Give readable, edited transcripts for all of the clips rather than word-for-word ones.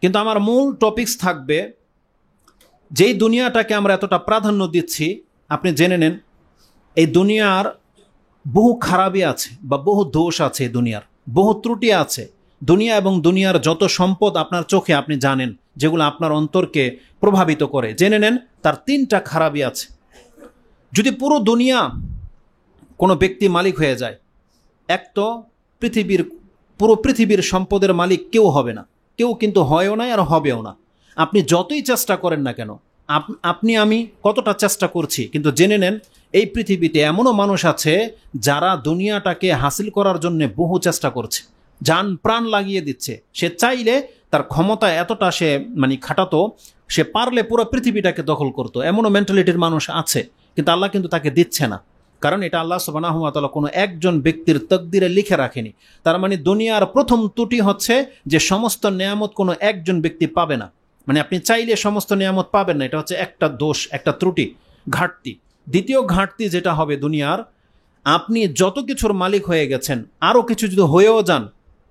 কিন্তু আমার মূল টপিকস থাকবে, যেই দুনিয়াটাকে আমরা এতটা প্রাধান্য দিচ্ছি, আপনি জেনে নেন এই দুনিয়ার বহু খারাপই আছে বা বহু দোষ আছে, দুনিয়ার বহু ত্রুটি আছে। দুনিয়া এবং দুনিয়ার যত সম্পদ আপনার চোখে আপনি জানেন, যেগুলো আপনার অন্তরকে প্রভাবিত করে, জেনে নেন তার 3টা খারাপই আছে। যদি পুরো দুনিয়া কোনো ব্যক্তি মালিক হয়ে যায়, এক তো পুরো পৃথিবীর সম্পদের মালিক কেউ হবে না, কেউ কিন্তু হয়ও না আর হবেও না। আপনি যতই চেষ্টা করেন না কেন, আপনি আমি কতটা চেষ্টা করছি, কিন্তু জেনে নেন এই পৃথিবীতে এমনও মানুষ আছে যারা দুনিয়াটাকে হাসিল করার জন্য বহু চেষ্টা করছে, জান প্রাণ লাগিয়ে দিচ্ছে। সে চাইলে তার ক্ষমতা এতটা সে খাটাতো, সে পারলে পুরো পৃথিবীটাকে দখল করতো। এমনও মেন্টালিটির মানুষ আছে, কিন্তু আল্লাহ কিন্তু তাকে দিচ্ছে না, কারণ এটা আল্লাহ সুবহানাহু ওয়া তাআলা কোনো একজন ব্যক্তির তাকদীরে লিখে রাখেনি। তার দুনিয়ার প্রথম ত্রুটি হচ্ছে যে সমস্ত নেয়ামত কোনো একজন ব্যক্তি পাবে না। আপনি চাইলে সমস্ত নিয়ামত পাবেন না, এটা হচ্ছে একটা দোষ, একটা ত্রুটি, ঘাটতি। দ্বিতীয় ঘাটতি যেটা হবে দুনিয়ার, আপনি যত কিছুর মালিক হয়ে গেছেন, আরও কিছু যদি হয়েও যান,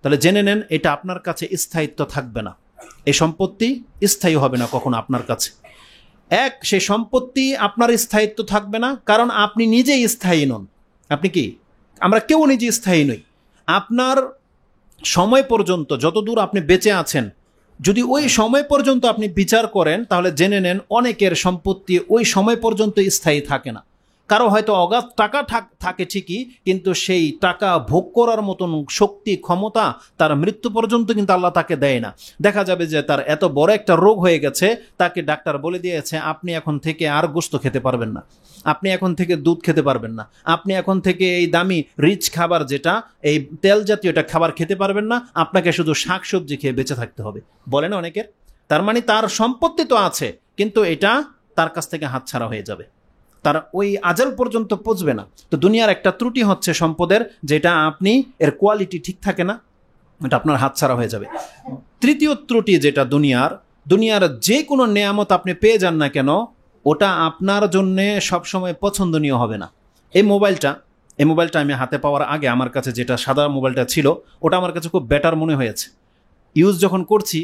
তাহলে জেনে নেন এটা আপনার কাছে স্থায়িত্ব থাকবে না। এই সম্পত্তি স্থায়ী হবে না কখনো আপনার কাছে। সেই সম্পত্তি আপনার স্থায়িত্ব থাকবে না, কারণ আপনি নিজেই স্থায়ী নন। আপনি কি, আমরা কেউ নিজে স্থায়ী নই। আপনার সময় পর্যন্ত যতদূর আপনি বেঁচে আছেন, যদি ওই সময় পর্যন্ত আপনি বিচার করেন, তাহলে জেনে নেন অনেকের সম্পত্তি ওই সময় পর্যন্ত স্থায়ী থাকে না। কারো হয়তো অগাধ টাকা থাকে ঠিকই, কিন্তু সেই টাকা ভোগ করার মতন শক্তি, ক্ষমতা তার মৃত্যু পর্যন্ত কিন্তু আল্লাহ তাকে দেয় না। দেখা যাবে যে তার এত বড় একটা রোগ হয়ে গেছে, তাকে ডাক্তার বলে দিয়েছে আপনি এখন থেকে আর গোশত খেতে পারবেন না, আপনি এখন থেকে দুধ খেতে পারবেন না, আপনি এখন থেকে এই দামি রিচ খাবার, যেটা এই তেল জাতীয় এটা খাবার খেতে পারবেন না, আপনাকে শুধু শাকসবজি খেয়ে বেঁচে থাকতে হবে, বলেন অনেকের। তার তার সম্পত্তি তো আছে, কিন্তু এটা তার কাছ থেকে হাতছাড়া হয়ে যাবে, তার ওই আজাল পর্যন্ত পৌঁছবে না। তো দুনিয়ার একটা ত্রুটি হচ্ছে সম্পদের, যেটা আপনি এর কোয়ালিটি ঠিক থাকে না, এটা আপনার হাতছাড়া হয়ে যাবে। তৃতীয় ত্রুটি যেটা দুনিয়ার যে কোনো নেয়ামত আপনি পেয়ে যান না কেন, ওটা আপনার জন্যে সবসময় পছন্দনীয় হবে না। এই মোবাইলটা আমি হাতে পাওয়ার আগে আমার কাছে যেটা সাদা মোবাইলটা ছিল, ওটা আমার কাছে খুব বেটার মনে হয়েছে। ইউজ যখন করছি,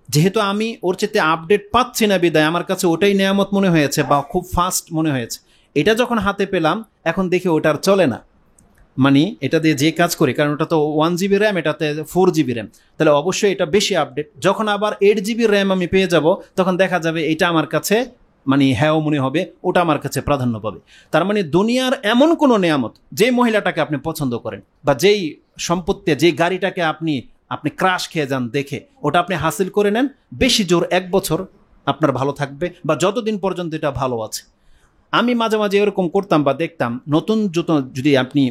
যেহেতু আমি ওর চেয়ে আপডেট পাচ্ছি না বিদায় আমার কাছে ওটাই নেয়ামত মনে হয়েছে বা খুব ফাস্ট মনে হয়েছে। এটা যখন হাতে পেলাম, এখন দেখি ওটার চলে না, এটা দিয়ে যে কাজ করি, কারণ ওটা তো 1 GB র্যাম, এটাতে 4 GB র্যাম, তাহলে অবশ্যই এটা বেশি আপডেট। যখন আবার 8 GB র্যাম আমি পেয়ে যাব, তখন দেখা যাবে এটা আমার কাছে হ্যাঁ মনে হবে, ওটা আমার কাছে প্রাধান্য পাবে। তার দুনিয়ার এমন কোনো নেয়ামত, যে মহিলাটাকে আপনি পছন্দ করেন বা যেই সম্পত্তি, যেই গাড়িটাকে আপনি ক্রাশ খেয়ে যান দেখে, ওটা আপনি হাসিল করে নেন, বেশি জোর 1 বছর আপনার ভালো থাকবে বা যতদিন পর্যন্ত এটা ভালো আছে। আমি মাঝে মাঝে এরকম করতাম বা দেখতাম, নতুন জুতো যদি আপনি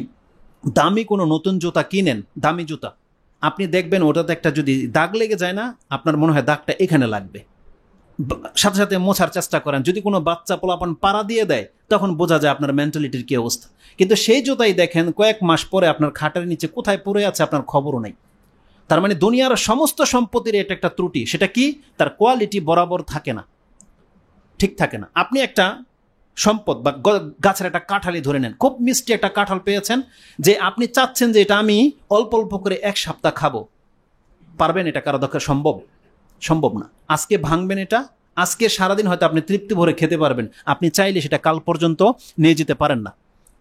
দামি কোনো নতুন জুতা কিনেন, দামি জুতা, আপনি দেখবেন ওটাতে একটা যদি দাগ লেগে যায় না, আপনার মনে হয় দাগটা এখানে লাগবে, সাথে সাথে মোছার চেষ্টা করেন। যদি কোনো বাচ্চা পোলাপান পাড়া দিয়ে দেয়, তখন বোঝা যায় আপনার মেন্টালিটির কি অবস্থা। কিন্তু সেই জুতাই দেখেন কয়েক মাস পরে আপনার খাটের নিচে কোথায় পড়ে আছে আপনার খবরও নেই। তার দুনিয়ার সমস্ত সম্পত্তির এটা একটা ত্রুটি, সেটা কি, তার কোয়ালিটি বরাবর থাকে না, ঠিক থাকে না। আপনি একটা সম্পদ বা গাছের একটা কাঁঠালি ধরে নেন, খুব মিষ্টি একটা কাঁঠাল পেয়েছেন, যে আপনি চাচ্ছেন যে এটা আমি অল্প অল্প করে 1 সপ্তাহ খাবো, পারবেন? এটা কারো দরকার সম্ভব না। আজকে ভাঙবেন এটা, আজকে সারাদিন হয়তো আপনি তৃপ্তি ভরে খেতে পারবেন, আপনি চাইলে সেটা কাল পর্যন্ত নিয়ে যেতে পারেন না।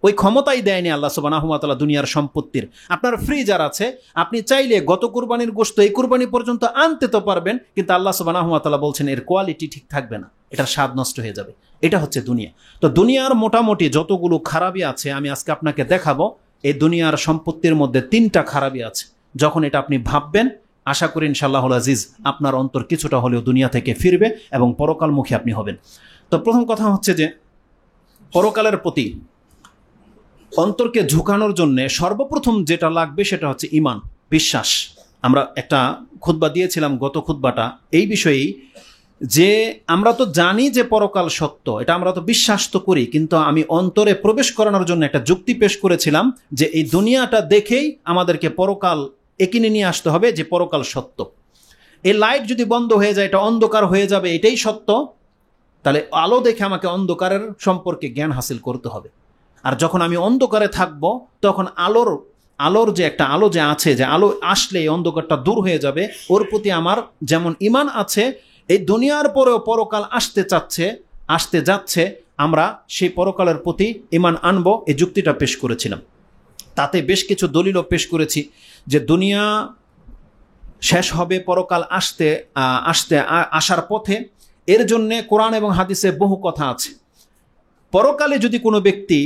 ওই ক্ষমতাই দেয়নি আল্লাহ সুবহানাহু ওয়া তাআলা দুনিয়ার সম্পত্তির। আপনার ফ্রিজার আছে, আপনি চাইলে গত কুরবানির গোশত এই কুরবানি পর্যন্ত আনতে তো পারবেন, কিন্তু আল্লাহ সুবহানাহু ওয়া তাআলা বলছেন এর কোয়ালিটি ঠিক থাকবে না, এটার স্বাদ নষ্ট হয়ে যাবে। এটা হচ্ছে দুনিয়া। তো দুনিয়ার মোটামুটি যতগুলো খারাপি আছে, আমি আজকে আপনাকে দেখাবো এই দুনিয়ার সম্পত্তির মধ্যে 3টা খারাপি আছে। যখন এটা আপনি ভাববেন, আশা করি ইনশাআল্লাহুল আজিজ আপনার অন্তর কিছুটা হলেও দুনিয়া থেকে ফিরবে এবং পরকালমুখী আপনি হবেন। তো প্রথম কথা হচ্ছে যে, পরকালের প্রতি অন্তরকে ঝুঁকানোর জন্য সর্বপ্রথম যেটা লাগবে সেটা হচ্ছে ঈমান, বিশ্বাস। আমরা একটা খুতবা দিয়েছিলাম, গত খুতবাটা এই বিষয়েই, যে আমরা তো জানি যে পরকাল সত্য, এটা আমরা তো বিশ্বাস তো করি, কিন্তু আমি অন্তরে প্রবেশ করানোর জন্য একটা যুক্তি পেশ করেছিলাম যে এই দুনিয়াটা দেখেই আমাদেরকে পরকাল একিনে নিয়ে আসতে হবে যে পরকাল সত্য। এই লাইট যদি বন্ধ হয়ে যায়, এটা অন্ধকার হয়ে যাবে, এটাই সত্য, তাহলে আলো দেখে আমাকে অন্ধকারের সম্পর্কে জ্ঞান হাসিল করতে হবে। আর যখন আমি অন্ধকারে থাকব, তখন আলোর আলোর যে একটা আলো যে আছে, যে আলো আসলে এই অন্ধকারটা দূর হয়ে যাবে, ওর প্রতি আমার যেমন ঈমান আছে, এই দুনিয়ার পরেও পরকাল আসতে যাচ্ছে, আমরা সেই পরকালের প্রতি ঈমান আনবো। এই যুক্তিটা পেশ করেছিলাম। তাতে বেশ কিছু দলিলও পেশ করেছি যে দুনিয়া শেষ হবে, পরকাল আসার পথে। এর জন্যে কোরআন এবং হাদিসে বহু কথা আছে। পরকালে যদি কোনো ব্যক্তি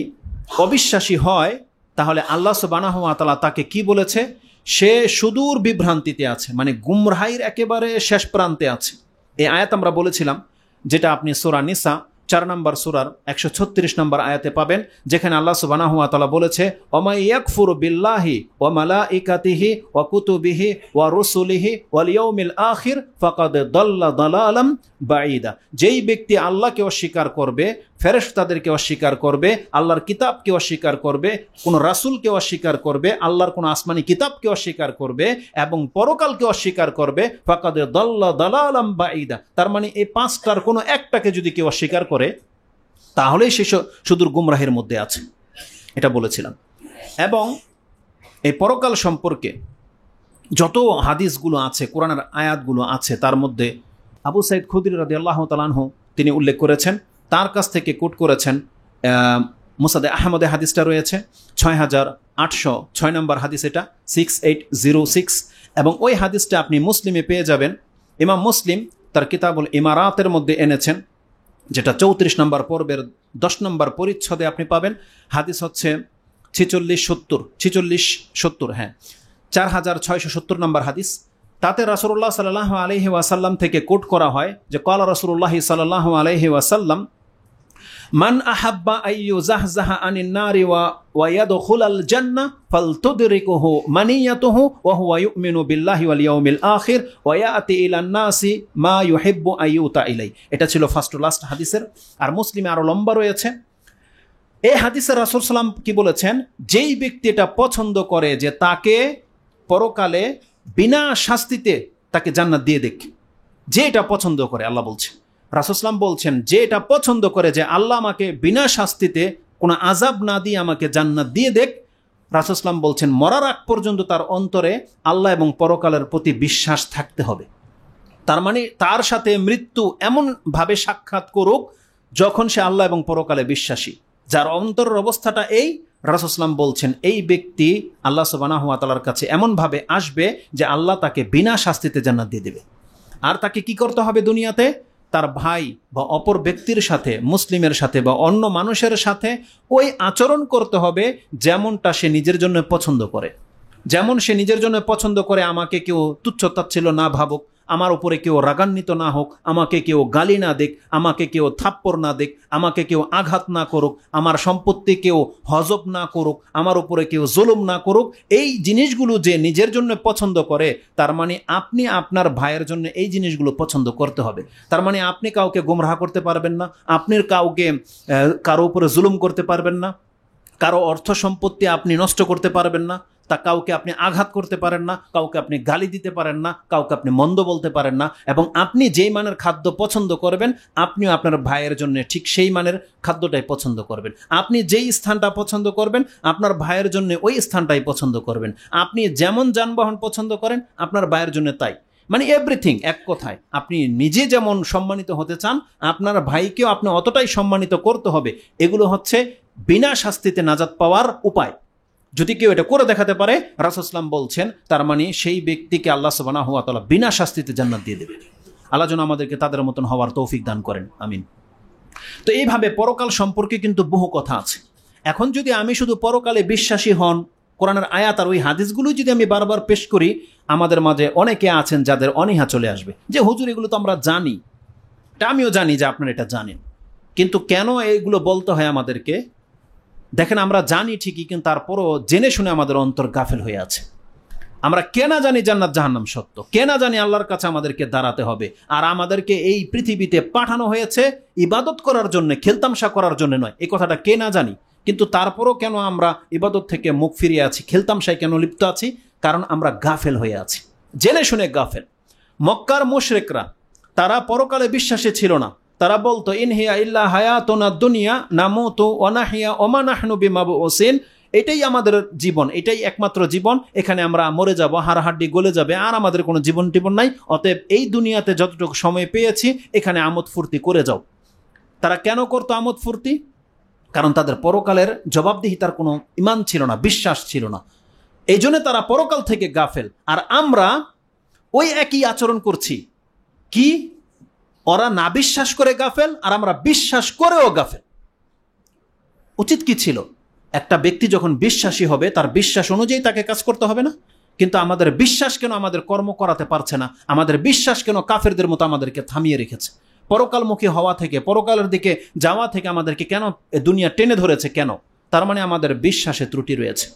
অবিশ্বাসী হয়, তাহলে আল্লাহ সুবহানাহু ওয়া তাআলা তাকে কি বলেছে? সে সুদূর বিভ্রান্তিতে আছে, মানে গুমরাহির একেবারে শেষ প্রান্তে আছে। এই আয়াত আমরা বলেছিলাম, যেটা আপনি সূরা নিসা 4 নম্বর সূরার 136 নম্বর আয়াতে পাবেন, যেখানে আল্লাহ সুবহানাহু ওয়া তাআলা বলেছে, ওমাই ইয়াকফুরু বিল্লাহি ওয়া মালাইকাতিহি ওয়া কুতুবিহি ওয়া রুসুলিহি ওয়াল ইয়াউমিল আখির ফাকাদ দাল্লা দালালাম বাঈদা। যেই ব্যক্তি আল্লাহকে অস্বীকার করবে, ফেরেশতাদেরকে অস্বীকার করবে, আল্লাহর কিতাবকে অস্বীকার করবে, কোনো রাসূলকে অস্বীকার করবে, আল্লাহর কোনো আসমানি কিতাবকে অস্বীকার করবে এবং পরকালকে অস্বীকার করবে, ফাকাদ দাল্লা দালালাম বাঈদা। তার মানে এই পাঁচটার কোনো একটাকে যদি কেউ অস্বীকার করে, তাহলেই সে সুদূর গুমরাহের মধ্যে আছে, এটা বলেছিলাম। এবং এই পরকাল সম্পর্কে যত হাদিসগুলো আছে, কোরআনের আয়াতগুলো আছে, তার মধ্যে আবু সাঈদ খুদরি রাদিয়াল্লাহু তাআলা আনহু তিনি উল্লেখ করেছেন, তার কাছ থেকে কোট করেছেন, মুসনাদে আহমদে হাদিসটা রয়েছে 6806 নম্বর হাদিস, এটা 6806। এবং ওই হাদিসটা আপনি মুসলিমে পেয়ে যাবেন। ইমাম মুসলিম তার কিতাবুল ইমারাতের মধ্যে এনেছেন, যেটা 34 নম্বর পর্বের 10 নম্বর পরিচ্ছদে আপনি পাবেন। হাদিস হচ্ছে 4670, হ্যাঁ, 4670 নম্বর হাদিস। তাতে রাসূলুল্লাহ সাল্লাল্লাহু আলাইহি ওয়াসাল্লাম থেকে কোট করা হয় যে ক্বালা রাসূলুল্লাহ সাল্লাল্লাহু আলাইহি ওয়াসাল্লাম, মান আহাব্বা আইয়ুজাহজাহা আনিন নারি ওয়া ইয়াদখুলাল জান্নাহ ফালতুদরিকুহু মানিয়াতুহু ওয়া হুয়া ইউমিনু বিল্লাহি ওয়াল ইয়াউমিল আখির ওয়া ইয়াতি ইলান নাসি মা ইউহিব্বু আইয়ুতা ইলাই। এটা ছিল ফার্স্ট টু লাস্ট হাদিসের। আর মুসলিমে আরো লম্বা রয়েছে। এই হাদিসে রাসূল সাল্লাম কি বলেছেন? যেই ব্যক্তি এটা পছন্দ করে যে তাকে পরকালে বিনা শাস্তিতে তাকে জান্নাত দিয়ে দেখ, যে এটা পছন্দ করে, আল্লাহ বলছেন, রাসূল সাল্লাম বলছেন, যে এটা পছন্দ করে যে আল্লাহ আমাকে বিনা শাস্তিতে কোনো আযাব না দিয়ে আমাকে জান্নাত দিয়ে দেখ, রাসূল সাল্লাম বলছেন মরার আগ পর্যন্ত তার অন্তরে আল্লাহ এবং পরকালের প্রতি বিশ্বাস থাকতে হবে। তার মানে তার সাথে মৃত্যু এমনভাবে সাক্ষাৎ করুক যখন সে আল্লাহ এবং পরকালে বিশ্বাসী। যার অন্তরের অবস্থাটা এই, রাসূল সাল্লাম বলছেন এই ব্যক্তি আল্লাহ সুবহানাহু ওয়া তাআলার কাছে এমনভাবে আসবে যে আল্লাহ তাকে বিনা শাস্তিতে জান্নাত দিয়ে দেবে। আর তাকে কি করতে হবে? দুনিয়াতে তার ভাই বা অপর ব্যক্তির সাথে, মুসলিমের সাথে বা অন্য মানুষের সাথে ওই আচরণ করতে হবে যেমনটা সে নিজের জন্য পছন্দ করে। যেমন সে নিজের জন্য পছন্দ করে আমাকে কেউ তুচ্ছ-তাচ্ছিল্য না ভাবুক, আমার উপরে কেউ রাগান্বিত না হোক, আমাকে কেউ গালি না দিক, আমাকে কেউ থাপ্পড় না দিক, আমাকে কেউ আঘাত না করুক, আমার সম্পত্তি কেউ হজব না করুক, আমার উপরে কেউ জুলুম না করুক। এই জিনিসগুলো যে নিজের জন্য পছন্দ করে, তার মানে আপনি আপনার ভাইয়ের জন্য এই জিনিসগুলো পছন্দ করতে হবে। তার মানে আপনি কাউকে গুমরাহ করতে পারবেন না, আপনি কারো উপরে জুলুম করতে পারবেন না, কারো অর্থ সম্পত্তি আপনি নষ্ট করতে পারবেন না, তা কাউকে আপনি আঘাত করতে পারেন না, কাউকে আপনি গালি দিতে পারেন না, কাউকে আপনি মন্দ বলতে পারেন না। এবং আপনি যেই মানের খাদ্য পছন্দ করবেন, আপনিও আপনার ভাইয়ের জন্য ঠিক সেই মানের খাদ্যটাই পছন্দ করবেন। আপনি যেই স্থানটা পছন্দ করবেন, আপনার ভাইয়ের জন্য ওই স্থানটাই পছন্দ করবেন। আপনি যেমন যানবাহন পছন্দ করেন, আপনার ভাইয়ের জন্য তাই। মানে এভরিথিং, এক কথায় আপনি নিজে যেমন সম্মানিত হতে চান, আপনার ভাইকেও আপনি অতটাই সম্মানিত করতে হবে। এগুলো হচ্ছে বিনা শাস্তিতে নাজাত পাওয়ার উপায়। যদি কেউ এটা করে দেখাতে পারে, রাসূল সাল্লাল্লাহু বলছেন তার মানে সেই ব্যক্তিকে আল্লাহ সুবহানাহু ওয়া তাআলা বিনা শাস্তিতে জান্নাত দিয়ে দেবে। আল্লাহ যেন আমাদেরকে তাদের মতন হওয়ার তৌফিক দান করেন, আমিন। তো এইভাবে পরকাল সম্পর্কে কিন্তু বহু কথা আছে। এখন যদি আমি শুধু পরকালে বিশ্বাসী হন, কোরআনের আয়াত আর ওই হাদিসগুলো যদি আমি বারবার পেশ করি, আমাদের মাঝে অনেকে আছেন যাদের অনীহা চলে আসবে যে হুজুর এগুলো তো আমরা জানি, এটা আমিও জানি যে আপনারা এটা জানেন, কিন্তু কেন এইগুলো বলতে হয় আমাদেরকে? দেখেন, আমরা জানি ঠিকই, কিন্তু তারপরও জেনে শুনে আমাদের অন্তর গাফেল হয়ে আছে। আমরা কেনা জানি জান্নাত জাহান্নাম সত্য, কেনা জানি আল্লাহর কাছে আমাদেরকে দাঁড়াতে হবে, আর আমাদেরকে এই পৃথিবীতে পাঠানো হয়েছে ইবাদত করার জন্য, খেলতামশা করার জন্য নয়। এই কথাটা কে না জানি, কিন্তু তারপরও কেন আমরা ইবাদত থেকে মুখ ফিরিয়ে আছি, খেলতামশায় কেন লিপ্ত আছি? কারণ আমরা গাফেল হয়ে আছি, জেনে শুনে গাফেল। মক্কার মুশরিকরা তারা পরকালে বিশ্বাসী ছিল না। তারা বলতো ইন হিয়া ইল্লা হায়াতুনা দুনিয়া নামুতু ওয়া নাহইয়া ওয়া মা নাহনু বিমাবউসিন। এটাই আমাদের জীবন, এটাই একমাত্র জীবন, এখানে আমরা মরে যাব, হাড়হাড্ডি গলে যাবে, আর আমাদের কোনো জীবন টিবন নাই, অতএব এই দুনিয়াতে যতটুকু সময় পেয়েছি এখানে আমোদ ফুর্তি করে যাও। তারা কেন করতো আমোদ ফুর্তি? কারণ তাদের পরকালের জবাবদিহিতার কোনো ঈমান ছিল না, বিশ্বাস ছিল না, এই জন্য তারা পরকাল থেকে গাফেল। আর আমরা ওই একই আচরণ করছি। কি? ওরা না বিশ্বাস করে গাফেল, আর আমরা বিশ্বাস করেও গাফেল। উচিত কি ছিল? একটা ব্যক্তি যখন বিশ্বাসী হবে তার বিশ্বাস অনুযায়ী তাকে কাজ করতে হবে না? কিন্তু আমাদের বিশ্বাস কেন আমাদের কর্ম করাতে পারছে না? আমাদের বিশ্বাস কেন কাফেরদের মতো আমাদেরকে থামিয়ে রেখেছে? পরকালমুখী হওয়া থেকে, পরকালের দিকে যাওয়া থেকে আমাদেরকে কেন দুনিয়া টেনে ধরেছে? কেন? তার মানে আমাদের বিশ্বাসে ত্রুটি রয়েছে,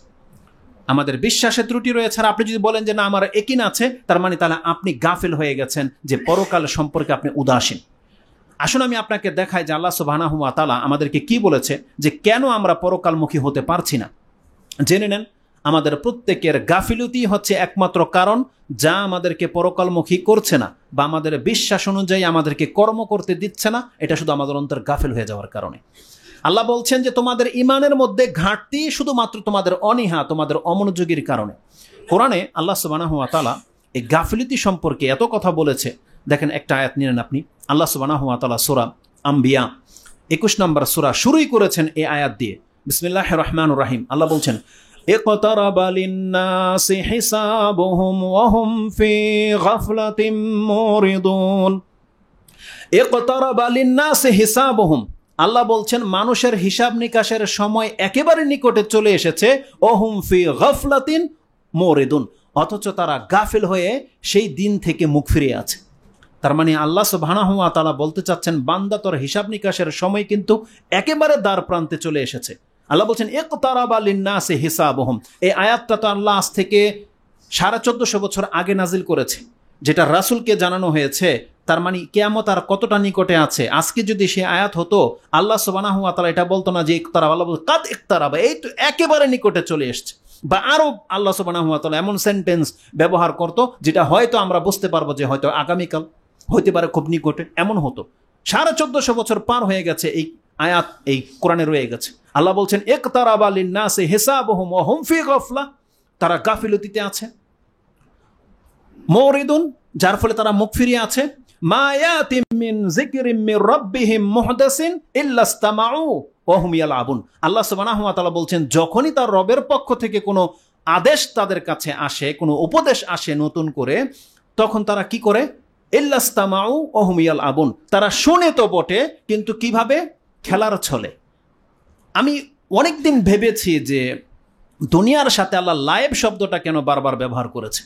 আমাদের বিশ্বাসে ত্রুটি রয়েছে। আর আপনি যদি বলেন যে না আমার একিন আছে, তার মানে তাহলে আপনি গাফেল হয়ে গেছেন, যে পরকাল সম্পর্কে আপনি উদাসীন। আসুন আমি আপনাকে দেখাই যে আল্লাহ সুবহানাহু ওয়া তাআলা আমাদেরকে কি বলেছে, যে কেন আমরা পরকালমুখী হতে পারছি না। জেনে নেন, আমাদের প্রত্যেকের গাফিলতি হচ্ছে একমাত্র কারণ যা আমাদেরকে পরকালমুখী করছে না, বা আমাদের বিশ্বাস অনুযায়ী আমাদেরকে কর্ম করতে দিচ্ছে না। এটা শুধু আমাদের অন্তর গাফিল হয়ে যাওয়ার কারণে। আল্লাহ বলছেন যে তোমাদের ইমানের মধ্যে ঘাটতি শুধুমাত্র তোমাদের অনীহা, তোমাদের অমনোযোগীর কারণে। কোরআনে আল্লাহ সুবহানাহু ওয়া তাআলা এই গাফিলতি সম্পর্কে এত কথা বলেছে। দেখেন একটা আয়াত নিলেন আপনি, আল্লাহ সুবহানাহু ওয়া তাআলা সূরা আম্বিয়া 21 নম্বর সূরা শুরুই করেছেন এই আয়াত দিয়ে, বিসমিল্লাহির রহমানির রহিম। আল্লাহ বলছেন ইকতারাবা লিন-নাসি হিসাবুহুম ওয়া হুম ফি গাফলাতিন মুরিদুন। ইকতারাবা লিন-নাসি হিসাবুহুম, আল্লাহ বলছেন মানুষের হিসাব নিকাশের সময় একেবারে নিকটে চলে এসেছে। ওহুম ফি গাফলাতিন মুরিদুন, অথচ তারা গাফিল হয়ে সেই দিন থেকে মুখ ফিরিয়ে আছে। তার মানে আল্লাহ সুবহানাহু ওয়া তাআলা বলতে চাচ্ছেন, বান্দা তোর হিসাব নিকাশের সময় কিন্তু একেবারে দ্বার প্রান্তে চলে এসেছে। আল্লাহ বলছেন ইকতারাবা লিন-নাসি হিসাবুহুম। এই আয়াতটা তো আল্লাহ আজ থেকে 1450 বছর আগে নাজিল করেছে, যেটা রাসূলকে জানানো হয়েছে। তার মানে কিয়ামত আর কতটা নিকটে আছে। আজকে যদি সে আয়াত হতো, আল্লাহ সুবহানাহু ওয়া তাআলা এটা বলতো না যে ইকতারাবা, আল্লাহ বলতো কাদ ইকতারাবা, এই তো একেবারে নিকটে চলে এসেছে। বা আরো আল্লাহ সুবহানাহু ওয়া তাআলা এমন সেন্টেন্স ব্যবহার করতো যেটা হয়তো আমরা বুঝতে পারবো যে হয়তো আগামীকাল, হইতে পারে খুব নিকটে, এমন হতো। 1450 বছর পার হয়ে গেছে, এই আয়াত এই কোরআনে রয়ে গেছে। আল্লাহ বলছেন ইকতারাবা লিন-নাসি হিসাবুহুম ওয়া হুম ফি গাফলা, তারা গাফিলতিতে আছে। মুরিদুন, যার ফলে তারা মুখ ফিরিয়ে আছে। মা ইয়াতিম মিন যিকরিম মির রাব্বিহিম মুহদাসিন ইল্লা ইসতামাউ ওয়া হুম ইয়ালআবুন। আল্লাহ সুবহানাহু ওয়া তাআলা বলছেন যখনই তার রবের পক্ষ থেকে কোনো আদেশ তাদের কাছে আসে, কোনো উপদেশ আসে নতুন করে, তখন তারা কি করে? ইল্লা ইসতামাউ ওয়া হুম ইয়ালআবুন, তারা শুনে তো বটে, কিন্তু কিভাবে? খেলার ছলে। আমি অনেকদিন ভেবেছি যে দুনিয়ার সাথে আল্লাহ লাইভ শব্দটা কেন বারবার ব্যবহার করেছে।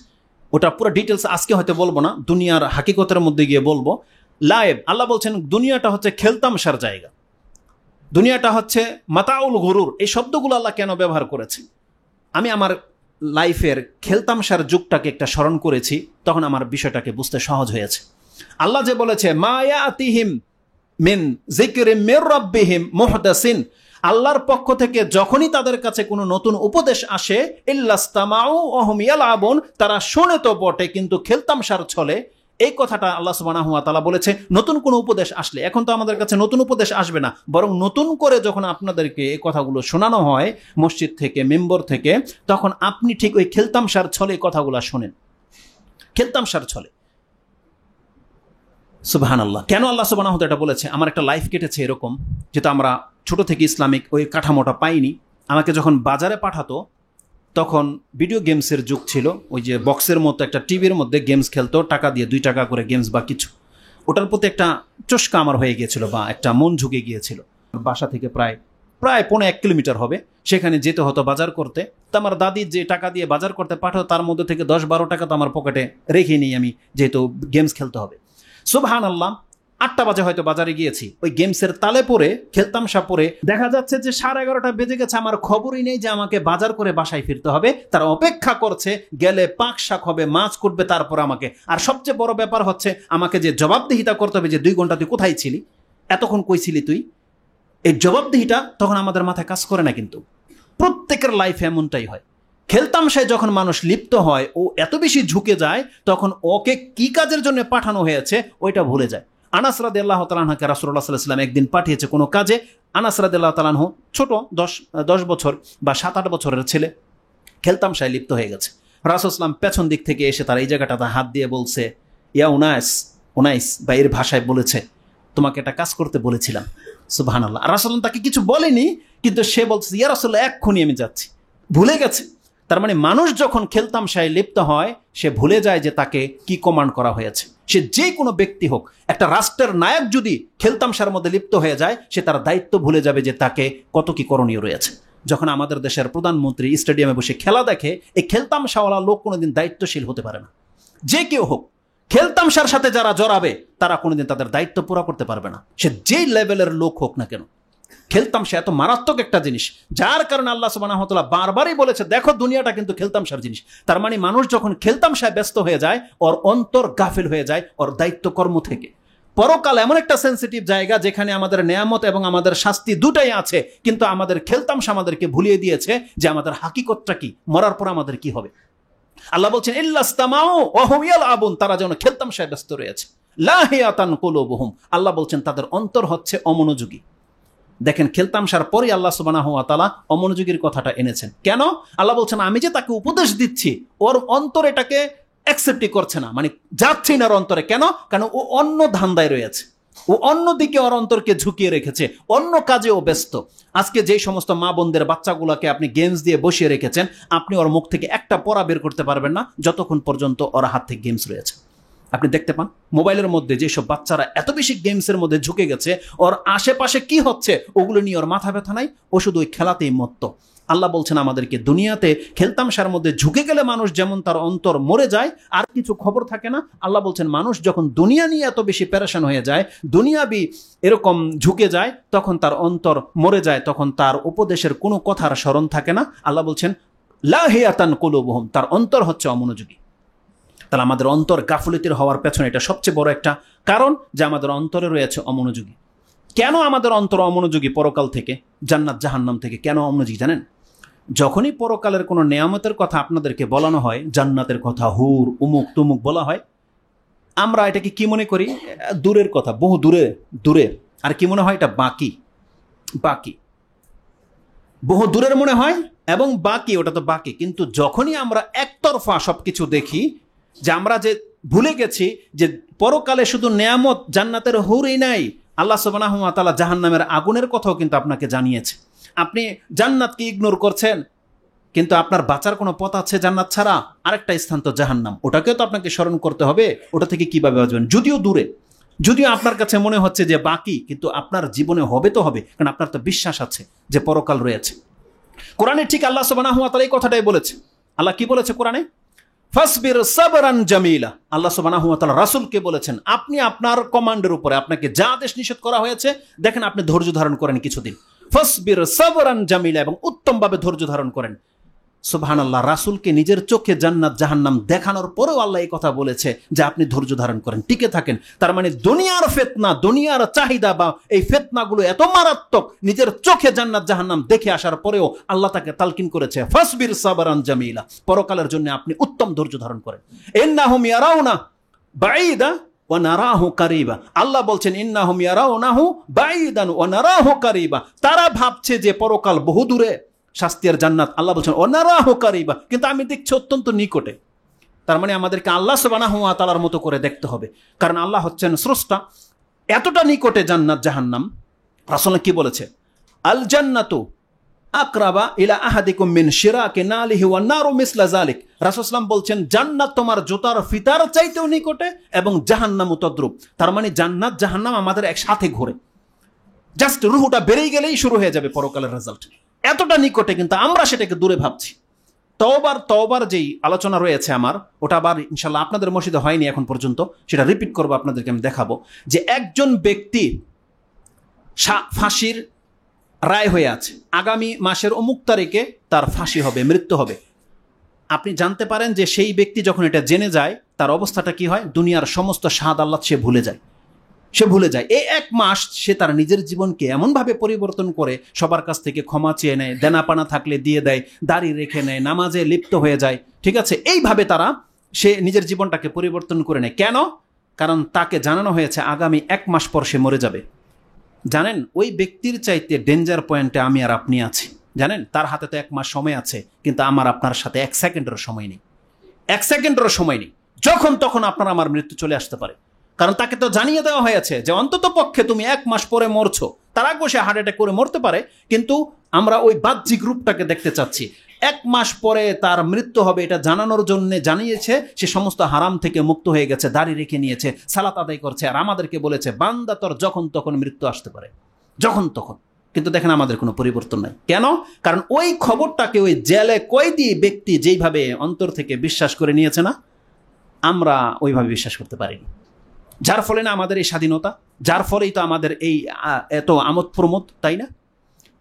ওটা পুরো ডিটেলস আজকে হয়তো বলবো না, দুনিয়ার হাকিকতের মধ্যে গিয়ে বলবো। লাইভ, আল্লাহ বলছেন দুনিয়াটা হচ্ছে খেলতামশার জায়গা, দুনিয়াটা হচ্ছে মাতাউল গুরুর। এই শব্দগুলো আল্লাহ কেন ব্যবহার করেছে? আমি আমার লাইফের খেলতামশার যুগটাকে একটা স্মরণ করেছি, তখন আমার বিষয়টাকে বুঝতে সহজ হয়েছে। আল্লাহ যে বলেছে মা ইয়াতিহিম মিন যিকরিম মির রাব্বিহিম মুহদাসিন, আল্লাহর পক্ষ থেকে যখনই তাদের কাছে কোনো নতুন উপদেশ আসে, ইল্লাস্তামাউ ওয়া হুম ইয়ালআবুন, তারা শুনে তো বটে কিন্তু খেলতামশার ছলে। এই কথাটা আল্লাহ সুবহানাহু ওয়া তাআলা বলেছে নতুন কোনো উপদেশ আসলে। এখন তো আমাদের কাছে নতুন উপদেশ আসবে না, বরং নতুন করে যখন আপনাদেরকে এই কথাগুলো শোনানো হয় মসজিদ থেকে, মেম্বর থেকে, তখন আপনি ঠিক ওই খেলতামশার ছলে কথাগুলো শোনেন, খেলতামশার ছলে। সুবহানাল্লাহ। কেন আল্লাহ সুবহানাহু ওয়া তাআলা এটা বলেছে? আমার একটা লাইফ কেটেছে এরকম, যেটা আমরা ছোট থেকে ইসলামিক ওই কাঠামোটা পাইনি। আমাকে যখন বাজারে পাঠাতো তখন ভিডিও গেমসের যুগ ছিল, ওই যে বক্সের মতো একটা টিভির মধ্যে গেমস খেলতো, টাকা দিয়ে 2 টাকা করে গেমস বা কিছু। ওটার প্রতি একটা চস্কা আমার হয়ে গিয়েছিল, বা একটা মন ঝুঁকে গিয়েছিল। বাসা থেকে প্রায় 1.5 কিলোমিটার হবে, সেখানে যেতে হতো বাজার করতে। তো আমার দাদি যে টাকা দিয়ে বাজার করতে পাঠাতো, তার মধ্যে থেকে 10-12 টাকা তো আমার পকেটে রেখে নিই আমি, যেহেতু গেমস খেলতে হবে। সুবহানাল্লাহ, 8টা বাজে হয়তো বাজারে গিয়েছি, ওই গেমসের তালে পরে, খেলতামশা পরে দেখা যাচ্ছে যে 11:30 বেজে গেছে। আমার খবরই নেই যে আমাকে বাজার করে বাসায় ফিরতে হবে। তারা অপেক্ষা করছে, গেলে পাক শাক হবে, মাছ করবে, তারপর আমাকে। আর সবচেয়ে বড় ব্যাপার হচ্ছে আমাকে যে জবাবদিহিতা করতে হবে যে 2 ঘন্টা তুই কোথায় ছিলি, এতক্ষণ কই ছিলি তুই। এই জবাবদিহিটা তখন আমাদের মাথায় কাজ করে না। কিন্তু প্রত্যেকের লাইফে এমনটাই হয়। খেলতামশায় যখন মানুষ লিপ্ত হয়, ও এত বেশি ঝুঁকে যায়, তখন ওকে কি কাজের জন্য পাঠানো হয়েছে ওইটা ভুলে যায়। আনাস রাদিয়াল্লাহু তাআলা আনহুকে রাসূলুল্লাহ সাল্লাল্লাহু আলাইহি ওয়াসাল্লাম একদিন পাঠিয়েছে কোনো কাজে। আনাস রাদিয়াল্লাহু তাআলা আনহু ছোট 10 বছর বা 7-8 বছরের ছেলে, খেলতামশায় লিপ্ত হয়ে গেছে। রাসূল সাল্লাল্লাহু আলাইহি ওয়াসাল্লাম পেছন দিক থেকে এসে তার এই জায়গাটাতে হাত দিয়ে বলছে, ইয়া উনাইস বা এর ভাষায় বলেছে, তোমাকে একটা কাজ করতে বলেছিলাম। সুবহানাল্লাহ। আর রাসূল তাকে কিছু বলেনি, কিন্তু সে বলছে, ইয়া রাসূলুল্লাহ এক্ষুনি আমি যাচ্ছি। ভুলে গেছে। তার মানে মানুষ যখন খেলতামশায় লিপ্ত হয় সে ভুলে যায় যে তাকে কি কমান্ড করা হয়েছে। সে যে কোনো ব্যক্তি হোক, একটা রাষ্ট্রের নায়ক যদি খেলতামশার মধ্যে লিপ্ত হয়ে যায় সে তার দায়িত্ব ভুলে যাবে যে তাকে কত কি করণীয় রয়েছে। যখন আমাদের দেশের প্রধানমন্ত্রী স্টেডিয়ামে বসে খেলা দেখে, এই খেলতামশাওয়ালা লোক কোনোদিন দায়িত্বশীল হতে পারে না। যে কেউ হোক, খেলতামশার সাথে যারা জড়াবে তারা কোনোদিন তাদের দায়িত্ব পুরো করতে পারবে না, সে যেই লেভেলের লোক হোক না কেন। খেলতামশা এত মারাত্মক একটা জিনিস, যার কারণে আল্লাহ সুবহানাহু ওয়া তাআলা বারবারই বলেছে, দেখো দুনিয়াটা কিন্তু খেলতামশার জিনিস। তার মানে মানুষ যখন খেলতামশায় ব্যস্ত হয়ে যায়, ওর অন্তর গাফিল হয়ে যায় ওর দায়িত্ব কর্ম থেকে। পরকাল এমন একটা সেন্সিটিভ জায়গা যেখানে আমাদের নেয়ামত এবং আমাদের শাস্তি দুটাই আছে, কিন্তু আমাদের খেলতামশা আমাদেরকে ভুলিয়ে দিয়েছে যে আমাদের হাকিকতটা কি, মরার পর আমাদের কি হবে। আল্লাহ বলছেন, ইল্লাস্তামাউ ওয়া হুম ইয়ালআবুন, তারা যেন খেলতামশায় ব্যস্ত রয়েছে। লাহিয়াতান কুলুবুহুম, আল্লাহ বলছেন তাদের অন্তর হচ্ছে অমনোযোগী। দেখেন, খেলতামশার পরে আল্লাহ সুবহানাহু ওয়া তাআলা অমনোযোগীর কথাটা এনেছেন। কেন? আল্লাহ বলছেন, আমি যে তাকে উপদেশ দিচ্ছি ওর অন্তর এটাকে অ্যাকসেপ্টই করছে না, মানে যাচ্ছে না ওর অন্তরে। কেন? কারণ ও অন্য ধান্দায় রয়েছে, ও অন্যদিকে ওর অন্তরকে ঝুঁকিয়ে রেখেছে, অন্য কাজে ও ব্যস্ত। আজকে যে সমস্ত মা বোনদের বাচ্চাগুলোকে আপনি গেমস দিয়ে বসিয়ে রেখেছেন, আপনি ওর মুখ থেকে একটা পড়া বের করতে পারবেন না যতক্ষণ পর্যন্ত ওর হাত থেকে গেমস রয়েছে। আপনি দেখতে পান মোবাইলের মধ্যে যেসব বাচ্চারা এত বেশি গেমসের মধ্যে ঝুঁকে গেছে, ওর আশেপাশে কি হচ্ছে ওগুলো নিয়ে ওর মাথা ব্যথা নাই, ও শুধু ওই খেলাতেই মত্ত। আল্লাহ বলছেন আমাদেরকে, দুনিয়াতে খেলতামশার মধ্যে ঝুঁকে গেলে মানুষ যেমন তার অন্তর মরে যায়, আর কিছু খবর থাকে না। আল্লাহ বলছেন মানুষ যখন দুনিয়া নিয়ে এত বেশি পেরেশান হয়ে যায়, দুনিয়াবি এরকম ঝুঁকে যায়, তখন তার অন্তর মরে যায়, তখন তার উপদেশের কোনো কথার স্মরণ থাকে না। আল্লাহ বলছেন লাহিয়াতান কুলুবুহুম, তার অন্তর হচ্ছে অমনোযোগী। তাহলে আমাদের অন্তর গাফলতির হওয়ার পেছনে এটা সবচেয়ে বড় একটা কারণ, যে আমাদের অন্তরে রয়েছে অমনোযোগী। কেন আমাদের অন্তর অমনোযোগী? পরকাল থেকে, জান্নাত জাহান্নাম থেকে কেন অমনোযোগী জানেন? যখনই পরকালের কোনো নেয়ামতের কথা আপনাদেরকে বলানো হয়, জান্নাতের কথা, হুর উমুক তুমুক বলা হয়, আমরা এটাকে কি মনে করি? দূরের কথা, বহু দূরে দূরে। আর কি মনে হয়? এটা বাকি, বহু দূরের মনে হয় এবং বাকি, ওটা তো বাকি। কিন্তু যখনই আমরা একতরফা সবকিছু দেখি, যে আমরা যে ভুলে গেছি যে পরকালে শুধু নেয়ামত জান্নাতের হুরই নাই, আল্লাহ সুবহানাহু ওয়া তাআলা জাহান্নামের আগুনের কথাও কিন্তু আপনাকে জানিয়েছে। আপনি জান্নাতকে ইগনোর করছেন, কিন্তু আপনার বাঁচার কোনো পথ আছে জান্নাত ছাড়া? আরেকটা স্থান তো জাহান্নাম, ওটাকেও তো আপনাকে স্মরণ করতে হবে। ওটা থেকে কিভাবে বাঁচবেন? যদিও দূরে, যদিও আপনার কাছে মনে হচ্ছে যে বাকি, কিন্তু আপনার জীবনে হবে তো হবে, কারণ আপনার তো বিশ্বাস আছে যে পরকাল রয়েছে। কোরআনে ঠিক আল্লাহ সুবহানাহু ওয়া তাআলা এই কথাটাই বলেছে। আল্লাহ কি বলেছে কোরআনে? ফাসবির সাবরান জামিলা। আল্লাহ সুবহানাহু ওয়া তাআলা রাসূলকে বলেছেন, আপনি আপনার কমান্ডের উপরে আপনাকে যা আদেশ নিষেধ করা হয়েছে, দেখেন আপনি ধৈর্য ধারণ করেন কিছুদিন। ফাসবির সাবরান জামিলা, এবং উত্তমভাবে ধৈর্য ধারণ করেন। সুবহানাল্লাহ, রাসূলকে নিজের চোখে জান্নাত জাহান্নাম দেখানোর পরেও আল্লাহ এই কথা বলেছে যে আপনি ধৈর্য ধারণ করেন, টিকে থাকেন। তার মানে দুনিয়ার ফিতনা, দুনিয়ার চাহিদা বা এই ফিতনাগুলো এত মারাত্মক, নিজের চোখে জান্নাত জাহান্নাম দেখে আসার পরেও আল্লাহ তাকে তালকিন করেছে, ফাসবির সাবরান জামিলা, পরকালের জন্য আপনি উত্তম ধৈর্য ধারণ করেন। ইন্নাহুম ইয়ারাউনা বাঈদা ওয়া নারাহু কারিবা। আল্লাহ বলছেন ইন্নাহুম ইয়ারাউনাহু বাঈদান ওয়া নারাহু কারিবা, তারা ভাবছে যে পরকাল বহু দূরে, শাস্তি আর জান্নাত। আল্লাহ বলছেন ওয়ানারাহু কারিবা, কিন্তু আমি দেখছি অত্যন্ত নিকটে। তার মানে আমাদেরকে আল্লাহ সুবহানাহু ওয়া তাআলার মতো করে দেখতে হবে, কারণ আল্লাহ হচ্ছেন স্রষ্টা। এতটা নিকটে জান্নাত জাহান্নাম। রাসূল কি বলেছে? আল জান্নাতু আকরাবা ইলা আহাদিকুম মিন শিরাকি নালিহি ওয়ান নারু মিসলা যালিক। রাসূল সাল্লাল্লাহু আলাইহি ওয়াসাল্লাম বলছেন জান্নাত তোমার জুতার ফিতার চাইতেও নিকটে এবং জাহান্নামও তদ্রূপ। তার মানে জান্নাত জাহান্নাম আমাদের একসাথে ঘোরে, জাস্ট রুহটা বেরিয়ে গেলেই শুরু হয়ে যাবে পরকালের রেজাল্ট। এতটা নিকটে, কিন্তু আমরা সেটাকে দূরে ভাবছি। তওবার যেই আলোচনা রয়েছে আমার, ওটা আবার ইনশাল্লাহ আপনাদের মসজিদে হয়নি এখন পর্যন্ত, সেটা রিপিট করবো, আপনাদেরকে আমি দেখাবো যে একজন ব্যক্তি ফাঁসির রায় হয়ে আছে, আগামী মাসের অমুক তারিখে তার ফাঁসি হবে, মৃত্যু হবে। আপনি জানতে পারেন যে সেই ব্যক্তি যখন এটা জেনে যায় তার অবস্থাটা কি হয়? দুনিয়ার সমস্ত স্বাদ আল্লাহ সে ভুলে যায়। এই এক মাস সে তার নিজের জীবনকে এমনভাবে পরিবর্তন করে, সবার কাছ থেকে ক্ষমা চেয়ে নেয়, দেনাপানা থাকলে দিয়ে দেয়, দাড়ি রেখে নেয়, নামাজে লিপ্ত হয়ে যায়, ঠিক আছে? এইভাবে সে নিজের জীবনটাকে পরিবর্তন করে নেয়। কেন? কারণ তাকে জানানো হয়েছে আগামী এক মাস পর সে মরে যাবে। জানেন ওই ব্যক্তির চাইতে ডেঞ্জার পয়েন্টে আমি আর আপনি আছি। জানেন তার হাতে তো 1 মাস সময় আছে, কিন্তু আমার আপনার সাথে 1 সেকেন্ডেরও সময় নেই। 1 সেকেন্ডেরও সময় নেই, যখন তখন আপনার আমার মৃত্যু চলে আসতে পারে। কারণ তাকে তো জানিয়ে দেওয়া হয়েছে যে অন্তত পক্ষে তুমি 1 মাস পরে মরছো, তার আগে সে হার্ট অ্যাটাক করে মরতে পারে, কিন্তু আমরা ওই বাহ্যিক রূপটাকে দেখতে চাচ্ছি। 1 মাস পরে তার মৃত্যু হবে এটা জানানোর জন্য জানিয়েছে, সে সমস্ত হারাম থেকে মুক্ত হয়ে গেছে, দাড়ি রেখে নিয়েছে, সালাত আদায় করছে, আর আমাদেরকে বলেছে বান্দা তোর যখন তখন মৃত্যু আসতে পারে, যখন তখন। কিন্তু দেখেন আমাদের কোনো পরিবর্তন নাই। কেন? কারণ ওই খবরটাকে ওই জেলে কয়েদি ব্যক্তি যেইভাবে অন্তর থেকে বিশ্বাস করে নিয়েছে না, আমরা ওইভাবে বিশ্বাস করতে পারিনি। যার ফলে না আমাদের এই স্বাধীনতা, যার ফলেই তো আমাদের এই এত আমোদ প্রমোদ, তাই না?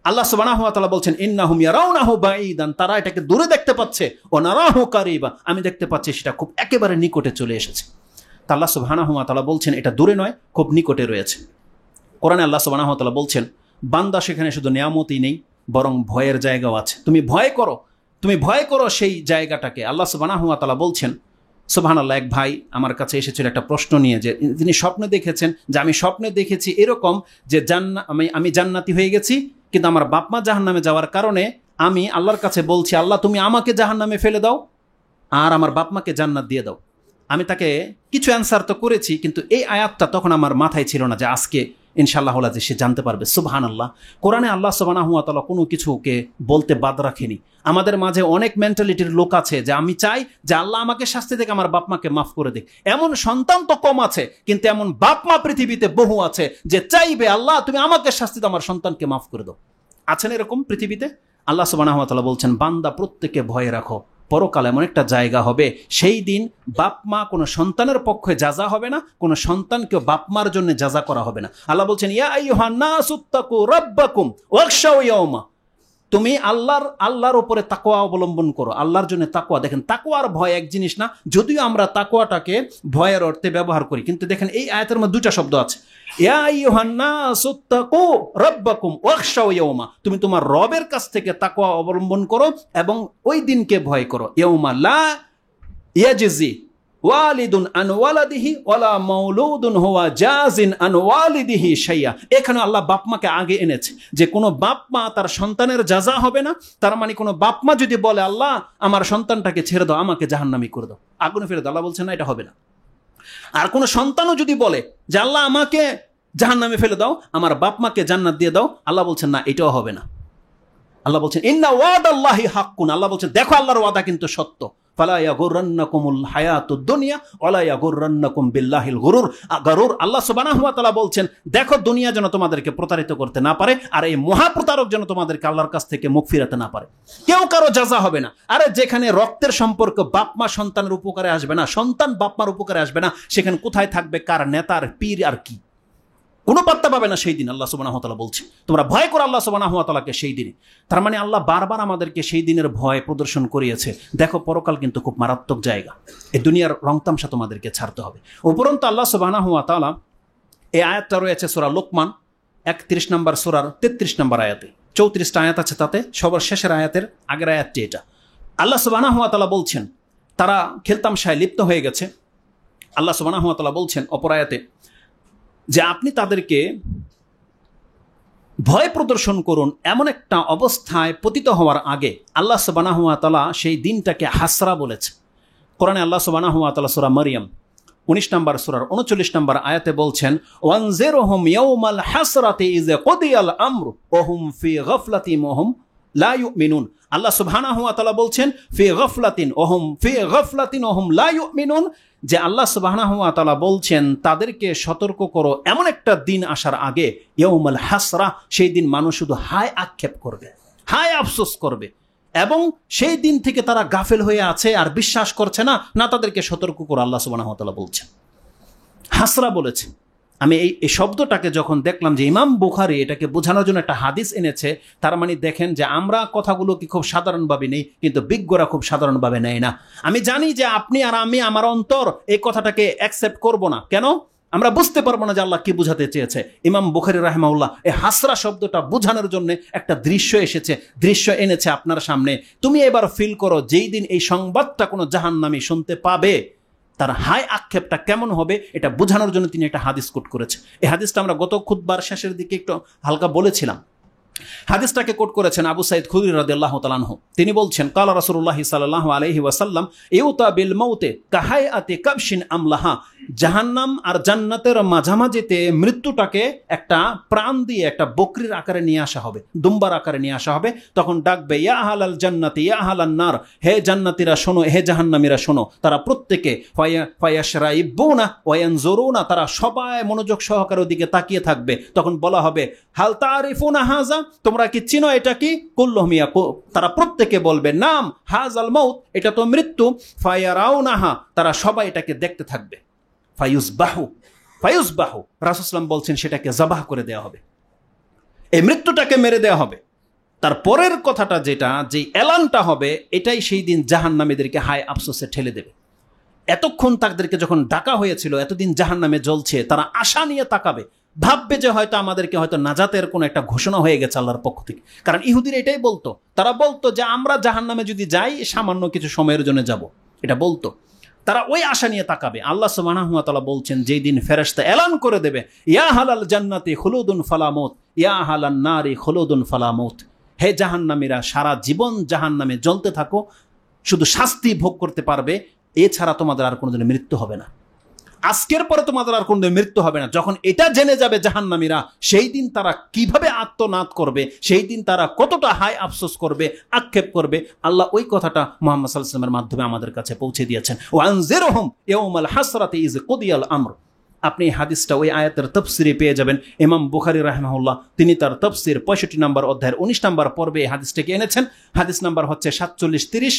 আল্লাহ সুবহানাহু ওয়া তাআলা বলছেন ইন্নাহুম ইয়ারাউনাহু বাঈদান, তারা এটাকে দূরে দেখতে পাচ্ছে, ওয়া নারাহু কারীবা, আমি দেখতে পাচ্ছি সেটা খুব একেবারে নিকটে চলে এসেছে। তা আল্লাহ সুবহানাহু ওয়া তাআলা বলছেন এটা দূরে নয়, খুব নিকটে রয়েছে। কোরআনে আল্লাহ সুবহানাহু ওয়া তাআলা বলছেন বান্দা সেখানে শুধু নিয়ামতই নেই, বরং ভয়ের জায়গাও আছে। তুমি ভয় করো, তুমি ভয় করো সেই জায়গাটাকে। আল্লাহ সুবহানাহু ওয়া তাআলা বলছেন, সুবহানাল্লাহ, এক ভাই আমার কাছে এসেছিল একটা প্রশ্ন নিয়ে, যে তিনি স্বপ্নে দেখেছেন যে আমি স্বপ্নে দেখেছি এরকম যে আমি জান্নাতি হয়ে গেছি, কিন্তু আমার বাপ মা জাহান্নামে যাওয়ার কারণে আমি আল্লাহর কাছে বলছি, আল্লাহ তুমি আমাকে জাহান্নামে ফেলে দাও আর আমার বাপ মাকে জান্নাত দিয়ে দাও। আমি তাকে কিছু অ্যান্সার তো করেছি, কিন্তু এই আয়াতটা তখন আমার মাথায় ছিল না যে আজকে ইনশাআল্লাহ যে সে জানতে পারবে। সুবহানাল্লাহ, কোরআনে আল্লাহ সুবহানাহু ওয়া তাআলা কোনো কিছুকে বলতে বাদ রাখেনি। আমাদের মাঝে অনেক মেন্টালিটির লোক আছে যে আমি চাই যে আল্লাহ আমাকে শাস্তি থেকে আমার বাপ মাকে মাফ করে দিক। এমন সন্তান তো কম আছে, কিন্তু এমন বাপ মা পৃথিবীতে বহু আছে যে চাইবে আল্লাহ তুমি আমাকে শাস্তি দাও, আমার সন্তানকে মাফ করে দাও। আছেন এরকম পৃথিবীতে? আল্লাহ সুবহানাহু ওয়া তাআলা বলছেন বান্দা প্রত্যেকে ভয় রাখো, পরকাল এমন একটা জায়গা হবে, সেই দিন বাপ মা কোনো সন্তানের পক্ষে যাজা হবে না, কোনো সন্তানকেও বাপ মার জন্য যাজা করা হবে না। আল্লাহ বলছেন ইয়া আইয়ুহান নাসুত্তাকু রাব্বাকুম ওয়াখশাউ ইয়াওমা, তুমি আল্লাহর উপরে তাকওয়া অবলম্বন করো, আল্লাহর জন্য তাকওয়া। দেখেন তাকওয়ার ভয় এক জিনিস না, যদিও আমরা তাকওয়াটাকে ভয়ের অর্থে ব্যবহার করি, কিন্তু দেখেন এই আয়াতের মধ্যে 2টা শব্দ আছে, ইয়া আইয়ুহান নাসুত্তাকু রাব্বাকুম ওয়াখশাউ ইয়াওমা, তুমি তোমার রবের কাছ থেকে তাকওয়া অবলম্বন করো এবং ওই দিনকে ভয় করো। ইয়াওমা লা ইয়াজজি ওয়ালিদুন আন ওয়ালাদিহি ওয়ালা মাউলুদুন হুয়া জাজিন আন ওয়ালিদিহি শাইয়া। এখানে আল্লাহ বাপ মাকে আগে এনেছে, যে কোনো বাপ মা তার সন্তানের যাজা হবে না। তার মানে কোনো বাপ মা যদি বলে আল্লাহ আমার সন্তানটাকে ছেড়ে দাও, আমাকে জাহান্নামী করে দাও, আগুনে ফেলে দাও, আল্লাহ বলছেন না, এটা হবে না। আর কোনো সন্তানও যদি বলে যে আল্লাহ আমাকে জাহান্নামে ফেলে দাও, আমার বাপ মাকে জান্নাত দিয়ে দাও, আল্লাহ বলছেন না, এটাও হবে না। আল্লাহ বলছেন ইন্না ওয়াদাল্লাহি হাক্কুন, আল্লাহ বলছেন দেখো আল্লাহর ওয়াদা কিন্তু সত্য। ফালা ইয়াগুররান্নাকুমুল হায়াতুদ দুনিয়া ওয়ালা ইয়াগুররান্নাকুম বিল্লাহিল গরুর। আল্লাহ সুবহানাহু ওয়া তাআলা বলছেন দেখো দুনিয়া যেন তোমাদেরকে প্রতারিত করতে না পারে, আর এই মহাপ্রতারক যেন তোমাদেরকে আল্লাহর কাছ থেকে মুখ ফিরাতে না পারে। কেউ কারো যাজা হবে না। আরে যেখানে রক্তের সম্পর্ক, বাপ মা সন্তানের উপকারে আসবে না, সন্তান বাপ মার উপকারে আসবে না, সেখানে কোথায় থাকবে কার নেতার পীর আর কি? কোনো পাত্তা পাবে না সেই দিন। আল্লাহ সুবহানাহু ওয়া তাআলা বলছে তোমরা ভয় করো আল্লাহ সুবহানাহু ওয়া তাআলাকে সেই দিনে। তার মানে আল্লাহ বারবার আমাদেরকে সেই দিনের ভয় প্রদর্শন করিয়েছে। দেখো পরকাল কিন্তু খুব মারাত্মক জায়গা, এই দুনিয়ার রংতামশা তোমাদেরকে ছাড়তে হবে। উপরন্তু আল্লাহ সুবহানাহু ওয়া তাআলা এই আয়াতটা রয়েছে সূরা লোকমান 31 নম্বর সূরার 33 নম্বর আয়াতে। 34টা আয়াত আছে, তাতে সবার শেষের আয়াতের আগের আয়াতটি এটা। আল্লাহ সুবহানাহু ওয়া তাআলা বলছেন তারা খেলতামশায় লিপ্ত হয়ে গেছে। আল্লাহ সুবহানাহু ওয়া তাআলা বলছেন অপর আয়াতে যে আপনি তাদেরকে ভয় প্রদর্শন করুন এমন একটা অবস্থায় পতিত হওয়ার আগে। আল্লাহ সুবহানাহু ওয়া তাআলা সেই দিনটাকে হাসরা বলেছে। কোরআনে আল্লাহ সুবহানাহু ওয়া তাআলা সূরা মারইয়াম 19 নম্বর সূরার 39 নম্বর আয়াতে বলছেন ওয়ানজিরহুম ইয়াউমাল হাসরাতি ইযা কুদিয়াল আমরু ওয়া হুম ফি গাফলাতিন ওয়া হুম লা ইউমিনুন। আল্লাহ সুবহানাহু ওয়া তাআলা বলছেন ফি গাফলাতিন ওয়া হুম লা ইউমিনুন, যে আল্লাহ সুবহানাহু ওয়া তাআলা বলছেন তাদেরকে সতর্ক করো এমন একটা দিন আসার আগে, ইয়াউমাল হাসরা, সেই দিন মানুষ শুধু হায় আক্ষেপ করবে, হায় আফসোস করবে, এবং সেই দিন থেকে তারা গাফেল হয়ে আছে আর বিশ্বাস করছে না, না তাদেরকে সতর্ক করো আল্লাহ সুবহানাহু ওয়া তাআলা বলছেন। হাসরা বলেছে। আমি এই শব্দটাকে যখন দেখলাম যে ইমাম বুখারী এটাকে বোঝানোর জন্য একটা হাদিস এনেছে, তার মানে দেখেন যে আমরা কথাগুলো কি খুব সাধারণভাবে নেই, কিন্তু বিজ্ঞরা খুব সাধারণভাবে নেয় না। আমি জানি যে আপনি আর আমি, আমার অন্তর এই কথাটাকে অ্যাকসেপ্ট করব না। কেন? আমরা বুঝতে পারবো না যে আল্লাহ কি বোঝাতে চেয়েছে। ইমাম বুখারী রাহিমাহুল্লাহ এই হাসরা শব্দটা বোঝানোর জন্য একটা দৃশ্য এনেছে আপনার সামনে। তুমি এবার ফিল করো, যেই দিন এই সংবাদটা কোনো জাহান্নামী শুনতে পাবে, তার হায় আক্ষেপটা কেমন হবে এটা বোঝানোর জন্য তিনি একটা হাদিস কোট করেছে। এই হাদিসটা আমরা গত খুতবার শেষের দিকে একটু হালকা বলেছিলাম। হাদিসটাকে কোট করেছেন আবু সাঈদ খুদরি রাদিয়াল্লাহু তাআলা আনহু। তিনি বলছেন, কালা রাসূলুল্লাহ সাল্লাল্লাহু আলাইহি ওয়াসাল্লাম ইউতা বিল মাউতে কাহায়াতি কাবশিন আমলাহা, জাহান্নাম আর জান্নাতের মাঝামাঝিতে মৃত্যুটাকে একটা প্রাণ দিয়ে একটা বকরির আকারে নিয়ে আসা হবে, দুম্বার আকারে নিয়ে আসা হবে। তখন ডাকবে, ইয়া আহলাল জান্নাতি ইয়া আহলান নার, হে জান্নাতীরা শোনো, হে জাহান্নামীরা শোনো। তারা প্রত্যেকে ফায়াশরাইবুনা ওয়া ইয়ানজুরুনা, তারা সবাই মনোযোগ সহকারে ওদিকে তাকিয়ে থাকবে। তখন বলা হবে, হাল তারিফুনা হাযা, তোমরা কি চিনো এটা কি? কুল্লুহুম ইয়াকুল, তারা প্রত্যেকে বলবে, নাম হাযাল মাউত, এটা তো মৃত্যু। ফায়ারাউনাহা, তারা সবাই এটাকে দেখতে থাকবে। ফায়ুজবাহু রাসূল সাল্লাল্লাহু আলাইহি ওয়াসাল্লাম বলছেন সেটাকে জবাহ করে দেওয়া হবে, এই মৃত্যুটাকে মেরে দেওয়া হবে। তার পরের কথাটা যেটা, যে এলানটা হবে, এটাই সেই দিন জাহান্নামীদেরকে হায় আফসোসে ঠেলে দেবে। এতক্ষণ তাদেরকে যখন ডাকা হয়েছিল, এতদিন জাহান্নামে জ্বলছে, তারা আশা নিয়ে তাকাবে, ভাববে যে হয়তো আমাদেরকে হয়তো নাজাতের কোনো একটা ঘোষণা হয়ে গেছে আল্লাহর পক্ষ থেকে। কারণ ইহুদিরা এটাই বলতো, তারা বলতো যে আমরা জাহান্নামে যদি যাই সামান্য কিছু সময়ের জন্য যাব, এটা বলতো। তারা ওই আশা নিয়ে তাকাবে। আল্লাহ সুবহানাহু ওয়া তাআলা বলছেন, যেই দিন ফেরেশতা এলান করে দেবে, ইয়া আহলাল জান্নাতি খুলুদুন ফালা মাউত ইয়া আহলান নারি খুলুদুন ফালা মাউত, হে জাহান্নামীরা সারা জীবন জাহান্নামে জ্বলতে থাকো, শুধু শাস্তি ভোগ করতে পারবে, এছাড়া তোমাদের আর কোনোদিন মৃত্যু হবে না। আজকের পরে তোমাদের আর কোনোদিন মৃত্যু হবে না। যখন এটা জেনে যাবে জাহান্নামীরা, সেই দিন তারা কিভাবে আত্মনাদ করবে, সেই দিন তারা কতটা হায় আফসোস করবে, আক্ষেপ করবে, আল্লাহ ওই কথাটা মুহাম্মদ সাল্লাল্লাহু আলাইহি ওয়াসাল্লামের মাধ্যমে আমাদের কাছে পৌঁছে দিয়েছেন। ওয়ানজিরহুম ইয়াউমাল হাসরাতি ইয কুদিয়াল আমর। আপনি এই হাদিসটা ওই আয়াতের তাফসিরে পেয়ে যাবেন। ইমাম বুখারী রাহিমাহুল্লাহ তিনি তার তাফসির 65 নম্বর অধ্যায়ের 19 নম্বর পর্বে এই হাদিসটাকে এনেছেন। হাদিস নাম্বার হচ্ছে 4730,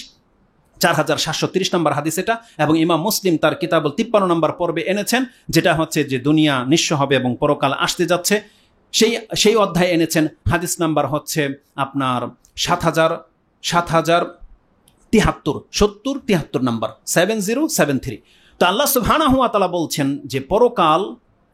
4730 নম্বর হাদিস এটা। এবং ইমাম মুসলিম তার কিতাবুল 53 নম্বর পর্বে এনেছেন, যেটা হচ্ছে যে দুনিয়া নিঃস্ব হবে এবং পরকাল আসতে যাচ্ছে, সেই অধ্যায় এনেছেন। হাদিস নাম্বার হচ্ছে আপনার 7073 নম্বর, 7073। তো আল্লাহ সুবহানাহু ওয়া তাআলা বলছেন যে পরকাল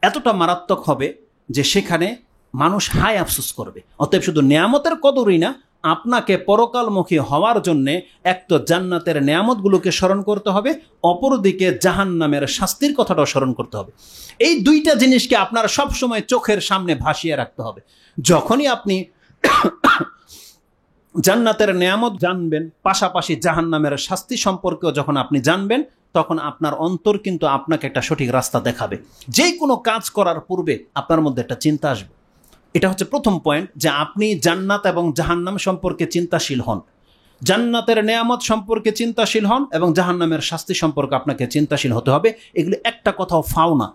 এতটা মারাত্মক হবে যে সেখানে মানুষ হায় আফসোস করবে। অতএব শুধু নেয়ামতের কদরই না, আপনাকে পরকালমুখী হওয়ার জন্যে এক তো জান্নাতের নেয়ামতগুলোকে স্মরণ করতে হবে, অপরদিকে জাহান্নামের শাস্তির কথাটাও স্মরণ করতে হবে। এই দুইটা জিনিসকে আপনার সবসময় চোখের সামনে ভাসিয়ে রাখতে হবে। যখনই আপনি জান্নাতের নেয়ামত জানবেন, পাশাপাশি জাহান্নামের শাস্তি সম্পর্কেও যখন আপনি জানবেন, তখন আপনার অন্তর কিন্তু আপনাকে একটা সঠিক রাস্তা দেখাবে। যে কোনো কাজ করার পূর্বে আপনার মধ্যে একটা চিন্তা আসবে। এটা হচ্ছে প্রথম পয়েন্ট, যে আপনি জান্নাত এবং জাহান্নাম সম্পর্কে চিন্তাশীল হন, জান্নাতের নেয়ামত সম্পর্কে চিন্তাশীল হন, এবং জাহান্নামের শাস্তি সম্পর্কে আপনাকে চিন্তাশীল হতে হবে। এগুলো একটা কথাও ফাও না,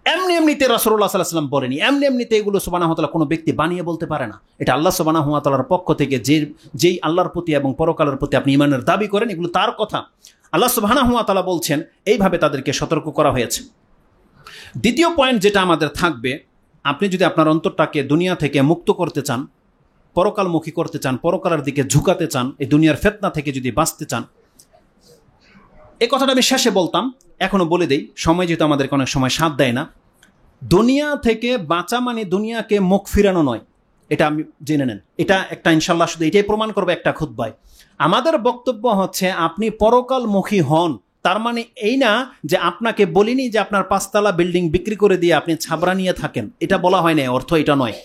এমনিতে রাসূলুল্লাহ সাল্লাল্লাহু আলাইহি ওয়াসাল্লাম বলেনি, এমনিতে এগুলো সুবহানাহু ওয়া তাআলা কোনো ব্যক্তি বানিয়ে বলতে পারে না। এটা আল্লাহ সুবহানাহু ওয়া তাআলার পক্ষ থেকে যেই আল্লাহর প্রতি এবং পরকালের প্রতি আপনি ঈমানের দাবি করেন, এগুলো তার কথা। আল্লাহ সুবহানাহু ওয়া তাআলা বলছেন, এইভাবে তাদেরকে সতর্ক করা হয়েছে। দ্বিতীয় পয়েন্ট যেটা আমাদের থাকবে, আপনি যদি আপনার অন্তরটাকে দুনিয়া থেকে মুক্ত করতে চান, পরকালমুখী করতে চান, পরকালের দিকে ঝুঁকাতে চান, এই দুনিয়ার ফিতনা থেকে যদি বাঁচতে চান, এই কথাটা আমি শেষে বলতাম, এখনো বলে দেই, সময় যেহেতু আমাদেরকে অনেক সময় সাথ দেয় না। দুনিয়া থেকে বাঁচা মানে দুনিয়াকে মুখ ফিরানো নয়, এটা আমি জেনে নেন। এটা একটা ইনশাল্লাহ শুধু এটাই প্রমাণ করবে একটা খুতবায়। আমাদের বক্তব্য হচ্ছে আপনি পরকালমুখী হন, তার মানে এই না যে আপনাকে বলিনি যে আপনার 5 তলা বিল্ডিং বিক্রি করে দিয়ে আপনি ছাবরা নিয়ে থাকেন, এটা বলা হয় না, অর্থ এটা নয়।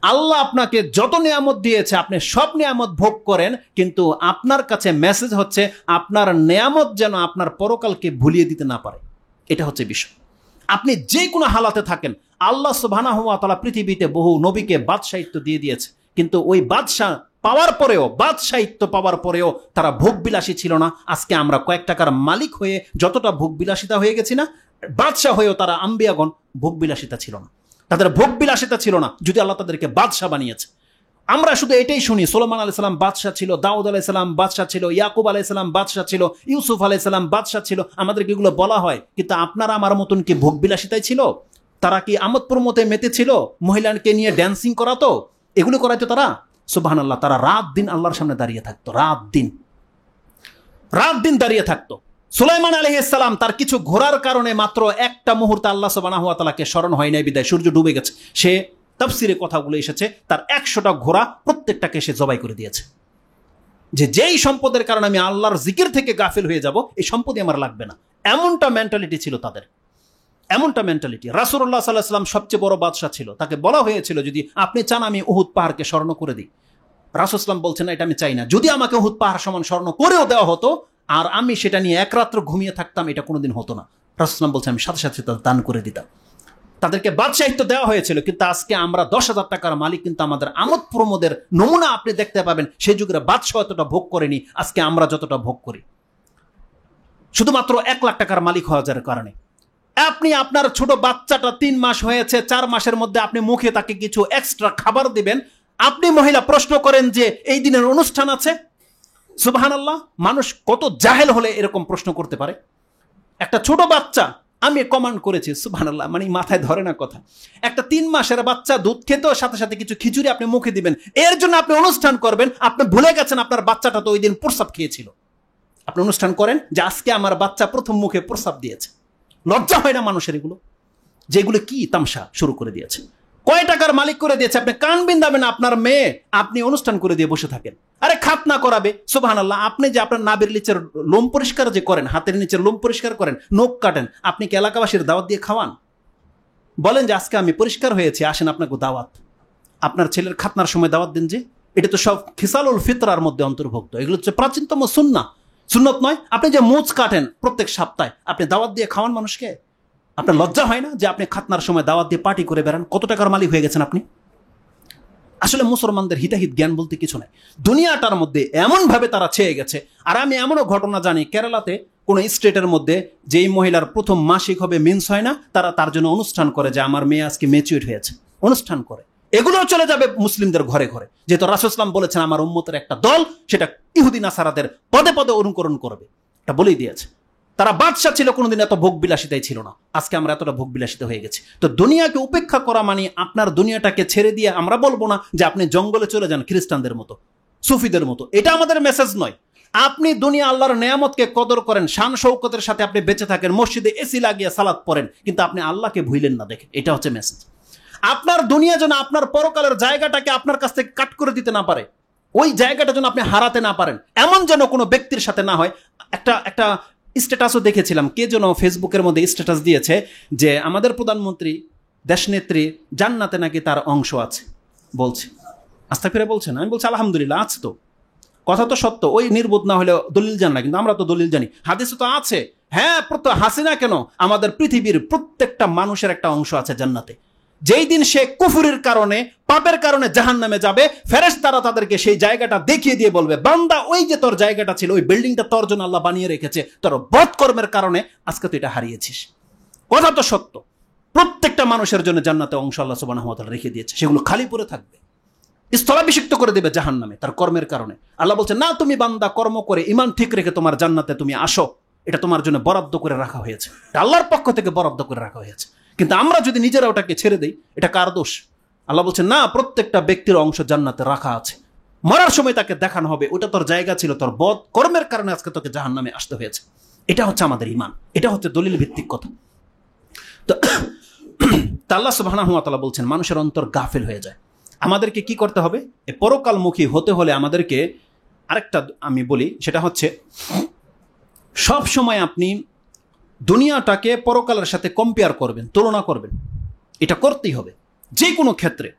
আল্লাহ আপনাকে যত নিয়ামত দিয়েছে আপনি সব নিয়ামত ভোগ করেন, কিন্তু আপনার কাছে মেসেজ হচ্ছে আপনার নিয়ামত যেন আপনার পরকালকে ভুলিয়ে দিতে না পারে। এটা হচ্ছে বিষয়। আপনি যে কোনো হালাতে থাকেন, আল্লাহ সুবহানাহু ওয়া তাআলা পৃথিবীতে বহু নবীকে বাদশাহিত্ব দিয়ে দিয়েছে, কিন্তু ওই বাদশাহিত্য পাওয়ার পরেও তারা ভোগবিলাসী ছিল না। আজকে আমরা কয়েক টাকার মালিক হয়ে যতটা ভোগবিলাসিতা হয়ে গেছি না, বাদশাহ হয়েও তারা আম্বিয়াগণ ভোগবিলাসিতা ছিল না, তাদের ভোগবিলাসিতা ছিল না, যদি আল্লাহ তাদেরকে বাদশাহ বানিয়েছে। আমরা শুধু এটাই শুনি, সুলাইমান আলাইহিস সালাম বাদশাহ ছিল, দাউদ আলাইহিস সালাম বাদশাহ ছিল, ইয়াকুব আলাইহিস সালাম বাদশাহ ছিল, ইউসুফ আলাইহিস সালাম বাদশাহ ছিল, আমাদেরকে এগুলো বলা হয়। কিন্তু আপনারা আমার মতন কি ভোগবিলাসিতায় ছিল? তারা কি আমোদ প্রমোদে মেতে ছিল? মহিলাকে নিয়ে ড্যান্সিং করাতো, এগুলো করাইতো তারা? সুবহানাল্লাহ, তারা রাত দিন আল্লাহর সামনে দাঁড়িয়ে থাকতো, রাত দিন দাঁড়িয়ে থাকতো। সুলাইমান আলাইহিস সালাম তার কিছু ঘোরার কারণে মাত্র একটা মুহূর্তে আল্লাহ সুবহানাহু ওয়া তাআলাকে স্মরণ হয় নাই, বিদায় সূর্য ডুবে গেছে। সে তাফসিরে কথাগুলো এসেছে, তার 100টা ঘোড়া প্রত্যেকটাকে সে জবাই করে দিয়েছে, যেই সম্পদের কারণে আমি আল্লাহর জিকির থেকে গাফিল হয়ে যাব, এই সম্পদই আমার লাগবে না। এমনটা মেন্টালিটি ছিল তাদের, এমনটা মেন্টালিটি। রাসূলুল্লাহ সাল্লাল্লাহু আলাইহি ওয়াসাল্লাম সবচেয়ে বড় বাদশা ছিল, তাকে বলা হয়েছিল যদি আপনি চান আমি উহুদ পাহাড়কে স্বর্ণ করে দিই। রাসূল সাল্লাল্লাহু বলছেন না, এটা আমি চাই না। যদি আমাকে উহুদ পাহাড় সমান স্বর্ণ করেও দেওয়া হতো আর আমি সেটা নিয়ে এক রাত্র ঘুমিয়ে থাকতাম, এটা কোনোদিন হতো না। রাসূল সাল্লাল্লাহু বলছেন আমি সাথে সাথে দান করে দিতাম। তাদেরকে বাদশাহিত্ব দেওয়া হয়েছিল, কিন্তু আজকে আমরা 10,000 টাকার মালিক, কিন্তু আমাদের আমোদ প্রমোদের নমুনা আপনি দেখতে পাবেন সেই যুগের বাদশাহ এতটা ভোগ করেনি আজকে আমরা যতটা ভোগ করি, শুধুমাত্র 1 লাখ টাকার মালিক হওয়ার কারণে। আপনি আপনার ছোট বাচ্চাটা 3 মাস হয়েছে, 4 মাসের মধ্যে আপনি মুখে তাকে কিছু এক্সট্রা খাবার দিবেন, আপনি মহিলা প্রশ্ন করেন যে এই দিনের অনুষ্ঠান আছে। সুবহানাল্লাহ, মানুষ কত জাহেল হলে এরকম প্রশ্ন করতে পারে। একটা ছোট বাচ্চা আমি কমান্ড করেছি, সুবহানাল্লাহ, মানে মাথায় ধরে না কথা। একটা 3 মাসের বাচ্চা দুধ খেতে সাথে সাথে কিছু খিচুড়ি আপনি মুখে দিবেন, এর জন্য আপনি অনুষ্ঠান করবেন। আপনি ভুলে গেছেন আপনার বাচ্চাটা তো ওই দিন প্রস্রাব খেয়েছিল। আপনি অনুষ্ঠান করেন যে আজকে আমার বাচ্চা প্রথম মুখে প্রস্রাব দিয়েছে। লজ্জা হয় না মানুষের এগুলো? যেগুলো কি তামসা শুরু করে দিয়েছে, কয় টাকার মালিক করে দিয়েছে। আপনি কান বিন্দাবেন আপনার মেয়ে, আপনি অনুষ্ঠান করে দিয়ে বসে থাকেন। আরে খাতনা করাবে, সুবহানাল্লাহ। আপনি যে আপনার নাবির নিচের লোম পরিষ্কার যে করেন, হাতের নিচের লোম পরিষ্কার করেন, নখ কাটেন, আপনি কি এলাকাবাসীর দাওয়াত দিয়ে খাওয়ান? বলেন যে আজকে আমি পরিষ্কার হয়েছি, আসেন আপনাকে দাওয়াত। আপনার ছেলের খাতনার সময় দাওয়াত দিন। যে এটা তো সব খিসালুল ফিতরার মধ্যে অন্তর্ভুক্ত, এগুলো হচ্ছে প্রাচীনতম সুন্নত নয়? আপনি যে মুচ কাটেন প্রত্যেক সপ্তাহে, আপনি দাওয়াত দিয়ে খাওয়ান মানুষকে? আপনার লজ্জা হয় না যে আপনি খাতনার সময় দাওয়াত দিয়ে পার্টি করে বেড়ান? কত টাকার মালিক হয়ে গেছেন আপনি? আসলে মুসলমানদের হিতাহিত জ্ঞান বলতে কিছু নাই। দুনিয়াটার মধ্যে এমনভাবে তারা ছেয়ে গেছে। আর আমি এমনও ঘটনা জানি, কেরালাতে কোনো স্টেটের মধ্যে যেই মহিলার প্রথম মাসিক হবে, মিন্স হয় না, তারা তার জন্য অনুষ্ঠান করে যে আমার মেয়ে আজকে ম্যাচিউর হয়েছে, অনুষ্ঠান করে। এগুলোও চলে যাবে মুসলিমদের ঘরে ঘরে, যেহেতু রাসূল সাল্লাল্লাহু আলাইহি ওয়াসাল্লাম বলেছেন আমার উম্মতের একটা দল সেটা ইহুদি নাসারাদের পদে পদে অনুকরণ করবে, এটা বলেই দিয়েছে। তারা বাদশা ছিল, কোনোদিন এত ভোগ বিলাসিতাই ছিল না। আজকে আমরা এতটা ভোগ বিলাসিতা হয়ে গেছি। তো দুনিয়াকে উপেক্ষা করা মানে আপনার দুনিয়াটাকে ছেড়ে দিয়ে, আমরা বলবো না যে আপনি জঙ্গলে চলে যান খ্রিস্টানদের মতো, সুফিদের মতো, এটা আমাদের মেসেজ নয়। আপনি দুনিয়া আল্লাহর নেয়ামতকে কদর করেন, শান শৌকতের সাথে আপনি বেঁচে থাকেন, মসজিদে এসি লাগিয়ে সালাত পড়েন, কিন্তু আপনি আল্লাহকে ভুলেন না। দেখেন, এটা হচ্ছে মেসেজ। আপনার দুনিয়া যেন আপনার পরকালের জায়গাটাকে আপনার কাছ থেকে কাট করে দিতে না পারে, ওই জায়গাটা যেন আপনি হারাতে না পারেন, এমন যেন কোনো ব্যক্তির সাথে না হয়। একটা স্ট্যাটাসও দেখেছিলাম, কে যেন ফেসবুকের মধ্যে স্ট্যাটাস দিয়েছে যে আমাদের প্রধানমন্ত্রী, দেশনেত্রী জান্নাতে নাকি তার অংশ আছে। বলছে আস্তাগফিরুল্লাহ, বলছেন। আমি বলছি আলহামদুলিল্লাহ, আছে তো, কথা তো সত্য। ওই নির্বোধ না হলে দলিল জান না, কিন্তু আমরা তো দলিল জানি, হাদিসে তো আছে। হ্যাঁ, হাসিনা কেন, আমাদের পৃথিবীর প্রত্যেকটা মানুষের একটা অংশ আছে জান্নাতে। যেই দিন সে কুফরের কারণে, পাপের কারণে জাহান্নামে যাবে, ফেরেশতারা তাদেরকে সেই জায়গাটা দেখিয়ে দিয়ে বলবে, বান্দা ওই যে তোর জায়গাটা ছিল, ওই বিল্ডিংটা তোর জন্য আল্লাহ বানিয়ে রেখেছে, তোর বদকর্মের কারণে আজকে তুই এটা হারিয়েছিস। কথা তো সত্য। প্রত্যেকটা মানুষের জন্য জান্নাতে অংশ আল্লাহ সুবহানাহু ওয়া তাআলা রেখে দিয়েছে, সেগুলো খালি পড়ে থাকবে, স্থলাভিষিক্ত করে দেবে জাহান্নামে তার কর্মের কারণে। আল্লাহ বলছে না, তুমি বান্দা কর্ম করে ঈমান ঠিক রেখে তোমার জান্নাতে তুমি আসো, এটা তোমার জন্য বরাদ্দ করে রাখা হয়েছে, এটা আল্লাহর পক্ষ থেকে বরাদ্দ করে রাখা হয়েছে। কিন্তু আমরা যদি নিজেরা ওটাকে ছেড়ে দেই, এটা কার দোষ? আল্লাহ বলছেন না, প্রত্যেকটা ব্যক্তির অংশ জান্নাতে রাখা আছে, মরার সময় তাকে দেখানো হবে ওটা তোর জায়গা ছিল, তোর বদ কর্মের কারণে আজকে তোকে জাহান্নামে আসতে হয়েছে। এটা হচ্ছে আমাদের ঈমান, এটা হচ্ছে দলিল ভিত্তিক কথা। তো আল্লাহ সুবহানাহু ওয়া তাআলা বলছেন মানুষের অন্তর গাফেল হয়ে যায়। আমাদেরকে কি করতে হবে? এই পরকালমুখী হতে হলে আমাদেরকে আরেকটা আমি বলি, সেটা হচ্ছে সব সময় আপনি দুনিয়াটাকে পরকালের সাথে কম্পেয়ার করবেন, তুলনা করবেন। এটা করতেই হবে যে কোনো ক্ষেত্রে,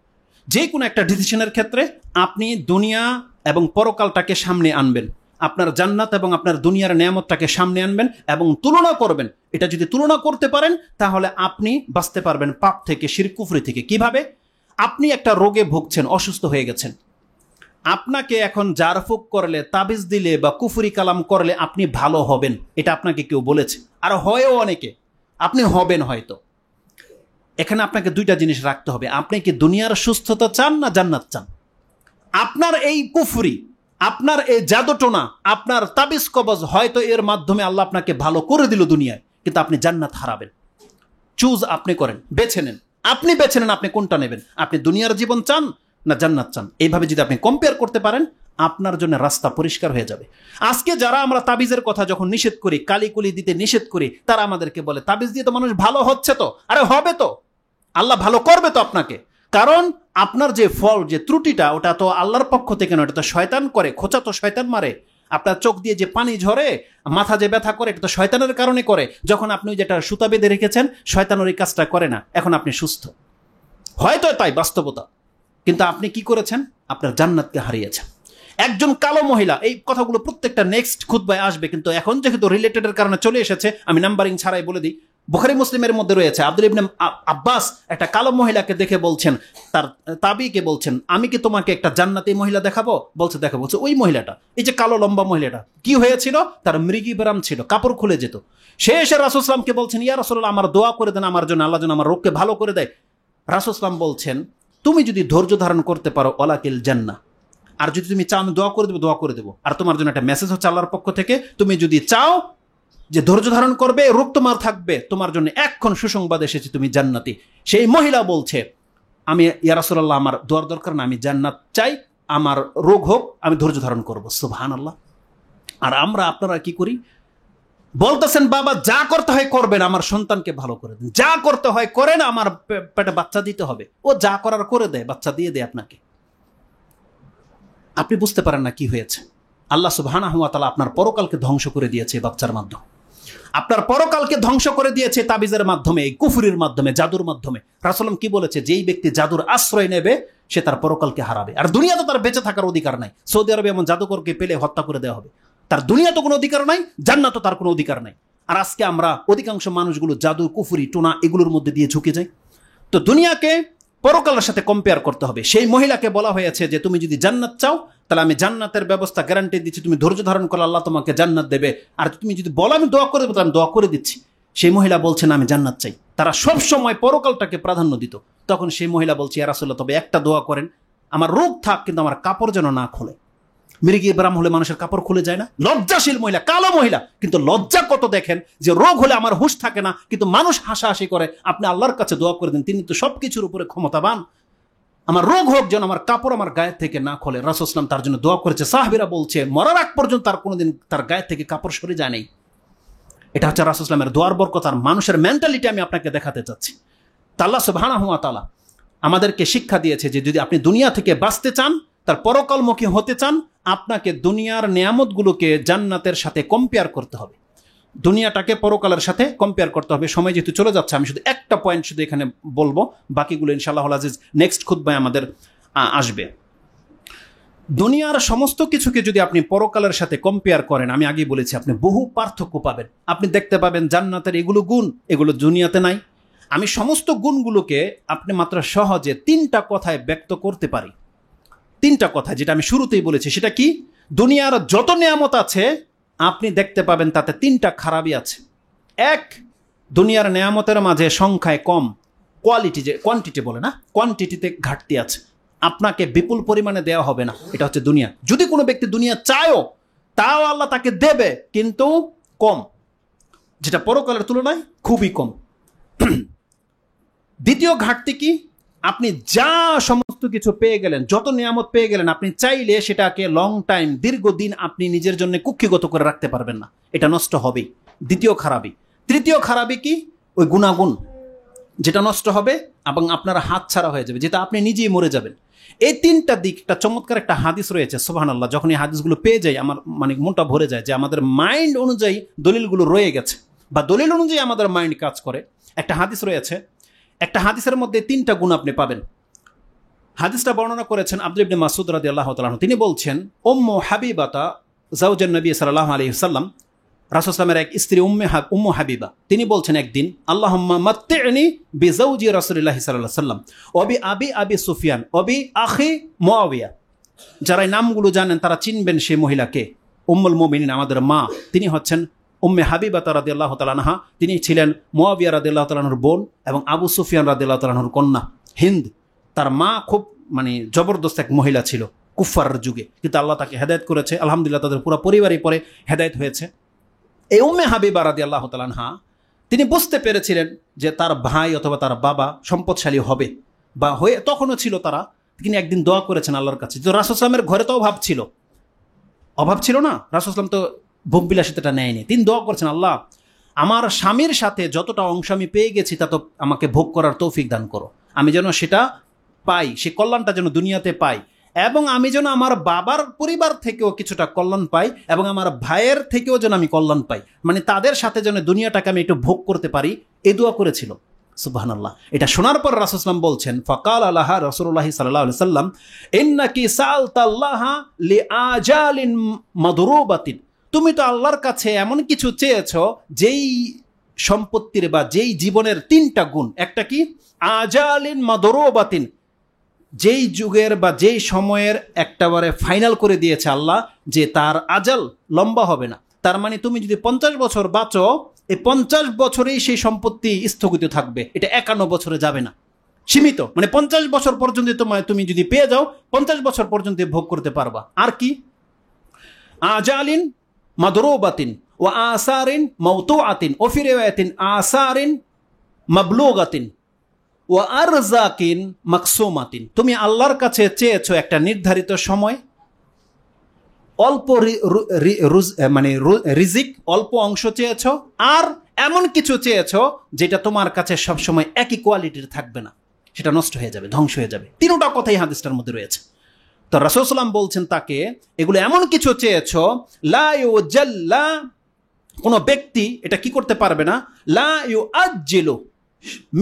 যে কোনো একটা ডিসিশনের ক্ষেত্রে আপনি দুনিয়া এবং পরকালটাকে সামনে আনবেন, আপনার জান্নাত এবং আপনার দুনিয়ার নেয়ামতটাকে সামনে আনবেন এবং তুলনা করবেন। এটা যদি তুলনা করতে পারেন তাহলে আপনি বাঁচতে পারবেন পাপ থেকে, শিরক কুফরি থেকে। কিভাবে? আপনি একটা রোগে ভুগছেন, অসুস্থ হয়ে গেছেন, আপনাকে এখন জারফুক করলে, তাবিজ দিলে বা কুফরি কালাম করলে আপনি ভালো হবেন, এটা আপনাকে কেউ বলেছে, আর হয়ও অনেকে, আপনি হবেন হয়তো। এখানে আপনাকে দুইটা জিনিস রাখতে হবে, আপনি কি দুনিয়ার সুস্থতা চান না জান্নাত চান? আপনার এই কুফরি, আপনার এই জাদুটোনা, আপনার তাবিজ কবজ, হয়তো এর মাধ্যমে আল্লাহ আপনাকে ভালো করে দিল দুনিয়ায়, কিন্তু আপনি জান্নাত হারাবেন। চুজ আপনি করেন, বেছে নেন, আপনি বেছে নেন আপনি কোনটা নেবেন। আপনি দুনিয়ার জীবন চান না জান্নাত চান? এইভাবে যদি আপনি কম্পেয়ার করতে পারেন, আপনার জন্য রাস্তা পরিষ্কার হয়ে যাবে। আজকে যারা আমরা তাবিজের কথা যখন নিষেধ করি, কালিকুলি দিতে নিষেধ করি, তারা আমাদেরকে বলে তাবিজ দিয়ে তো মানুষ ভালো হচ্ছে। তো আরে হবে তো, আল্লাহ ভালো করবে তো আপনাকে, কারণ আপনার যে ফল, যে ত্রুটিটা, ওটা তো আল্লাহর পক্ষ থেকে নয়, এটা তো শয়তান করে, খোঁচা তো শয়তান মারে। আপনার চোখ দিয়ে যে পানি ঝরে, মাথা যে ব্যথা করে, এটা তো শয়তানের কারণে করে। যখন আপনি যেটা সুতা বেঁধে রেখেছেন, শয়তান ওই কাজটা করে না, এখন আপনি সুস্থ। হয়তো তাই বাস্তবতা, কিন্তু আপনি কি করেছেন? আপনার জান্নাতকে হারিয়েছেন। একজন কালো মহিলা, এই কথাগুলো প্রত্যেকটা নেক্সট খুতবায় আসবে, কিন্তু এখন যেহেতু রিলেটেডের কারণে চলে এসেছে, আমি নাম্বারিং ছাড়াই বলে দিই। বুখারী মুসলিমের মধ্যে রয়েছে, আব্দুল ইবনে আব্বাস একটা কালো মহিলাকে দেখে বলছেন, তার তাবিকে বলছেন, আমি কি তোমাকে একটা জান্নাতি মহিলা দেখাবো? বলছে দেখো। বলছে ওই মহিলাটা, এই যে কালো লম্বা মহিলাটা, কি হয়েছিল? তার মৃগী ব্যারাম ছিল, কাপড় খুলে যেত। সে এসে রাসূল সাল্লাল্লাহু বলছেন, ইয়া রাসূলুল্লাহ, আমার দোয়া করে দেন আমার জন্য, আল্লাহ যেন আমার রোগকে ভালো করে দেয়। রাসূল সাল্লাল্লাহু বলছেন, তুমি যদি ধৈর্য ধারণ করতে পারো, ওয়ালাকিল জান্নাহ, আর যদি তুমি চাও আমি দোয়া করে দেবো। আর তোমার জন্য একটা মেসেজ হচ্ছে আল্লাহর পক্ষ থেকে, তুমি যদি চাও যে ধৈর্য ধারণ করবে, রোগ তোমার থাকবে, তোমার জন্য এখন সুসংবাদ এসেছে, তুমি জান্নাতি। সেই মহিলা বলছে, আমি ইয়া রাসূলুল্লাহ, আমার দোয়ার দরকার না, আমি জান্নাত চাই, আমার রোগ হোক, আমি ধৈর্য ধারণ করবো। সুবহানাল্লাহ। আর আমরা আপনারা কি করি? বলতেছেন বাবা যা করতে হয় করবেন, আমার সন্তানকে ভালো করে দিন, যা করতে হয় করেন, আমার পেটে বাচ্চা দিতে হবে। ও যা করার করে দেয়, বাচ্চা দিয়ে দেয় আপনাকে। আপনি বুঝতে পারেন না কি হয়েছে। আল্লাহ সুবহানাহু ওয়া তাআলা আপনার পরকালকে ধ্বংস করে দিয়েছে বাচ্চার মাধ্যমে, আপনার পরকালকে ধ্বংস করে দিয়েছে তাবিজের মাধ্যমে, এই কুফরির মাধ্যমে, জাদুর মাধ্যমে। রাসূল কি বলেছে? যেই ব্যক্তি জাদুর আশ্রয় নেবে সে তার পরকালকে হারাবে। আর দুনিয়াতে তার বেঁচে থাকার অধিকার নাই। সৌদি আরবে এমন জাদুকরকে পেলে হত্যা করে দেওয়া হবে। তার দুনিয়া তো কোনো অধিকার নাই, জান্নাত তো তার কোনো অধিকার নাই। আর আজকে আমরা অধিকাংশ মানুষগুলো জাদু, কুফরি, টোনা এগুলোর মধ্যে দিয়ে ঝুঁকে যাই। তো দুনিয়াকে পরকালের সাথে কম্পেয়ার করতে হবে। সেই মহিলাকে বলা হয়েছে যে তুমি যদি জান্নাত চাও, তাহলে আমি জান্নাতের ব্যবস্থা গ্যারান্টি দিচ্ছি, তুমি ধৈর্য ধারণ করলে আল্লাহ তোমাকে জান্নাত দেবে। আর তুমি যদি বলো আমি দোয়া করে দেবো, আমি দোয়া করে দিচ্ছি। সেই মহিলা বলছেন আমি জান্নাত চাই। তারা সব সময় পরকালটাকে প্রাধান্য দিত। তখন সেই মহিলা বলছে, ইয়া রাসূলুল্লাহ, তবে একটা দোয়া করেন, আমার রোগ থাক কিন্তু আমার কাপড় যেন না খোলে। মৃগী ব্রাহ্ম হলে মানুষের কাপড় খুলে যায় না? লজ্জাশীল মহিলা, কালো মহিলা, কিন্তু লজ্জা কত দেখেন, যে রোগ হলে আমার হুঁশ থাকে না, কিন্তু মানুষ হাসাহাসি করে। আপনি আল্লাহর কাছে দোয়া করে দিন, তিনি তো সবকিছুর উপরে ক্ষমতাবান। আমার রোগ হোক যেন আমার কাপড় আমার গায়ে থেকে না খোলে। রাসূল সাল্লাল্লাহু তার জন্য দোয়া করেছে। সাহাবীরা বলছে মরার আগ পর্যন্ত তার কোনোদিন তার গায়ে থেকে কাপড় সরে যায় নাই। এটা হচ্ছে রাসূল সাল্লাল্লাহু এর দোয়ার বরকত। আর মানুষের মেন্টালিটি আমি আপনাকে দেখাতে চাচ্ছি। তা আল্লাহ সুবহানাহু ওয়া তাআলা আমাদেরকে শিক্ষা দিয়েছে যে যদি আপনি দুনিয়া থেকে বাঁচতে চান, তার পরকালমুখী হতে চান, আপনাকে দুনিয়ার নিয়ামতগুলোকে জান্নাতের সাথে কম্পেয়ার করতে হবে। দুনিয়াটাকে পরকালের সাথে কম্পেয়ার করতে হবে। সময় যেহেতু চলে যাচ্ছে, আমি শুধু একটা পয়েন্ট শুধু এখানে বলবো, বাকিগুলো ইনশাআল্লাহ আজিজ নেক্সট খুতবায় আমাদের আসবে। দুনিয়ার সমস্ত কিছুকে যদি আপনি পরকালের সাথে কম্পেয়ার করেন, আমি আগেই বলেছি, আপনি বহু পার্থক্য পাবেন। আপনি দেখতে পাবেন জান্নাতের এগুলো গুণ, এগুলো দুনিয়াতে নাই। আমি সমস্ত গুণগুলোকে আপনি মাত্র সহজে 3টা কথায় ব্যক্ত করতে পারি। 3টা কথা, যেটা আমি শুরুতেই বলেছি। সেটা কি? দুনিয়ার যত নিয়ামত আছে আপনি দেখতে পাবেন তাতে 3টা খারাপই আছে। এক, দুনিয়ার নিয়ামতের মাঝে সংখ্যায় কম, কোয়ালিটি যে কোয়ান্টিটি বলে না, কোয়ান্টিটিতে ঘাটতি আছে। আপনাকে বিপুল পরিমাণে দেওয়া হবে না, এটা হচ্ছে দুনিয়া। যদি কোনো ব্যক্তি দুনিয়া চায়ও, তাও আল্লাহ তাকে দেবে, কিন্তু কম, যেটা পরকালের তুলনায় খুবই কম। দ্বিতীয় ঘাটতি কি? আপনি যা সমস্ত কিছু পেয়ে গেলেন, যত নিয়ামত পেয়ে গেলেন, আপনি চাইলে সেটাকে লং টাইম, দীর্ঘদিন আপনি নিজের জন্য কুক্ষিগত করে রাখতে পারবেন না, এটা নষ্ট হবেই। দ্বিতীয় খারাপি। তৃতীয় খারাপি কি? ওই গুণাগুণ, যেটা নষ্ট হবে এবং আপনার হাত ছাড়া হয়ে যাবে, যেটা আপনি নিজেই মরে যাবেন। এই 3টা দিক, একটা চমৎকার একটা হাদিস রয়েছে, সুবহানাল্লাহ। যখন এই হাদিসগুলো পেয়ে যাই, আমার মানে মনটা ভরে যায় যে আমাদের মাইন্ড অনুযায়ী দলিলগুলো রয়ে গেছে, বা দলিল অনুযায়ী আমাদের মাইন্ড কাজ করে। একটা হাদিস রয়েছে, একটা হাদিসের মধ্যে 3টা গুণ আপনি পাবেন। হাদিসটা বর্ণনা করেছেন আব্দুল্লাহ ইবনে মাসউদ রাদিয়াল্লাহু তাআলা আনহু। তিনি বলছেন, উম্মু হাবিবাতা যাওজান নবী সাল্লাল্লাহু আলাইহি ওয়াসাল্লাম, রাসূল সাল্লাল্লাহু আলাইহি ওয়াসাল্লামের এক স্ত্রী উম্মু হাবিবা, তিনি বলছেন একদিন, আল্লাহুম্মা মাত্তি'নি বিজাওজি রাসূলিল্লাহ সাল্লাল্লাহু আলাইহি ওয়াসাল্লাম ওয়া বি আবি সুফিয়ান ওয়া বি আখি মুআবিয়া। যারা এই নামগুলো জানেন তারা চিনবেন সেই মহিলাকে, উম্মুল মুমিনিন, আমাদের মা। তিনি হচ্ছেন উম্মে হাবিবা রাদিয়াল্লাহু তাআলা আনহা। তিনি ছিলেন মুআবিয়া রাদিয়াল্লাহু তাআলা আনহুর বোন এবং আবু সুফিয়ান রাদিয়াল্লাহু তাআলা আনহুর কন্যা হিন্দ। তার মা খুব মানে জবরদস্ত এক মহিলা ছিল কুফফারের যুগে, কিন্তু আল্লাহ তাকে হেদায়েত করেছে। আলহামদুলিল্লাহ, তাদের পুরো পরিবারই পরে হেদায়েত হয়েছে। এই উম্মে হাবিবা রাদিয়াল্লাহু তাআলা আনহা, তিনি বুঝতে পেরেছিলেন যে তার ভাই অথবা তার বাবা সম্পদশালী হবে বা হয়ে তখনও ছিল তারা। তিনি একদিন দোয়া করেছেন আল্লাহর কাছে। তো রাসূল সাল্লাল্লাহু ঘরে তো অভাব ছিল না, রাসূল সাল্লাল্লাহু তো ভোগবিলাসিতাটা নেয়নি। তিনি দোয়া করছেন, আল্লাহ আমার স্বামীর সাথে যতটা অংশ আমি পেয়ে গেছি তা তো আমাকে ভোগ করার তৌফিক দান করো, আমি যেন সেটা পাই, সে কল্যাণটা যেন দুনিয়াতে পাই। এবং আমি যেন আমার বাবার পরিবার থেকেও কিছুটা কল্যাণ পাই এবং আমার ভাইয়ের থেকেও যেন আমি কল্যাণ পাই, মানে তাদের সাথে যেন দুনিয়াটাকে আমি একটু ভোগ করতে পারি, এই দোয়া করেছিল। সুবহানাল্লাহ। এটা শোনার পর রাসূল সাল্লাল্লাহু আলাইহি ওয়াসাল্লাম বলছেন, ফাকাল আলাহা রাসূলুল্লাহ সাল্লাল্লাহু আলাইহি ওয়াসাল্লাম ইন্নাকি সাআলতাল্লাহা লিআজালিন মাদরুবাতিন, তুমি তো আল্লাহর কাছে এমন কিছু চেয়েছো যেই সম্পত্তির বা যেই জীবনের 3টা গুণ। একটা কি? আজালিন মাদরুবাতিন, যেই যুগের বা যেই সময়ের একটাবারে ফাইনাল করে দিয়েছে আল্লাহ যে তার আজাল লম্বা হবে না। তার মানে তুমি যদি 50 বছর বাঁচো, এই 50 বছরেই সেই সম্পত্তি স্থগিত থাকবে, এটা 51 বছরে যাবে না, সীমিত। মানে 50 বছর পর্যন্ত তুমি যদি পেয়ে যাও 50 বছর পর্যন্ত ভোগ করতে পারবা। আর কি? আজালিন মাদরুবাতিন ওয়া আসারিন মাওতুআতিন ও ফি রিওয়ায়াতিন আসারিন মাবলুগাতিন ওয়া আরযাকিন মাকসুমাতিন, তুমি আল্লাহর কাছে চেয়েছো একটা নির্ধারিত সময়, অল্প মানে রিজিক, অল্প অংশ চেয়েছো, আর এমন কিছু চেয়েছো যেটা তোমার কাছে সবসময় একই কোয়ালিটির থাকবে না, সেটা নষ্ট হয়ে যাবে, ধ্বংস হয়ে যাবে। 3টা কথাই হাদিসটার মধ্যে রয়েছে। তো রাসূল সাল্লাল্লাহু আলাইহি ওয়াসাল্লাম বলছেন তাকে, এগুলো এমন কিছু চেয়েছো লা ইউজাল্লা, কোনো ব্যক্তি এটা কি করতে পারবে না, লা ইউআজ্জিলু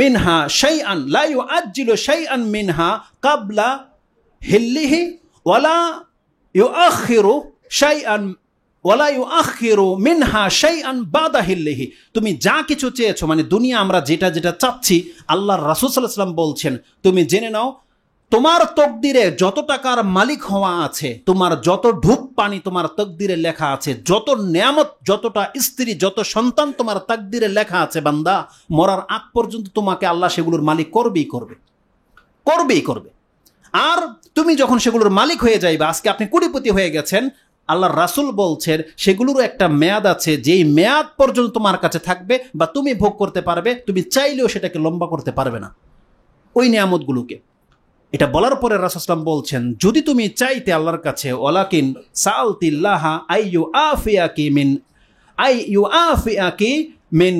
মিনহা শাইআন, লা ইউআজ্জিলু শাইআন মিনহা ক্বাবলা হিল্লিহি ওয়ালা ইউআখিরু শাইআন ওয়ালা ইউআখিরু মিনহা শাইআন বাদা হিল্লিহি। তুমি যা কিছু চেয়েছো, মানে দুনিয়া আমরা যেটা যেটা চাচ্ছি, আল্লাহর রাসূল সাল্লাল্লাহু আলাইহি ওয়াসাল্লাম বলছেন তুমি জেনে নাও তোমার তকদিরে যত টাকার মালিক হওয়া আছে, তোমার যত ঢুক পানি তোমার তকদিরে লেখা আছে, যত নেয়ামত, যতটা স্ত্রী, যত সন্তান তোমার তকদিরে লেখা আছে, বান্দা মরার আগ পর্যন্ত তোমাকে আল্লাহ সেগুলোর মালিক করবেই করবে, করবেই করবে। আর তুমি যখন সেগুলোর মালিক হয়ে যাইবে, আজকে আপনি কোটিপতি হয়ে গেছেন, আল্লাহর রাসূল বলছেন সেগুলোরও একটা মেয়াদ আছে, যেই মেয়াদ পর্যন্ত তোমার কাছে থাকবে বা তুমি ভোগ করতে পারবে, তুমি চাইলেও সেটাকে লম্বা করতে পারবে না ওই নিয়ামতগুলোকে। এটা বলার পরে রাসূল সাল্লাল্লাহু আলাইহি ওয়াসাল্লাম বলছেন, যদি তুমি চাইতে আল্লাহর কাছে, ওয়ালাকিন সাআলতিল্লাহা আইয়ুআফিয়াকি মিন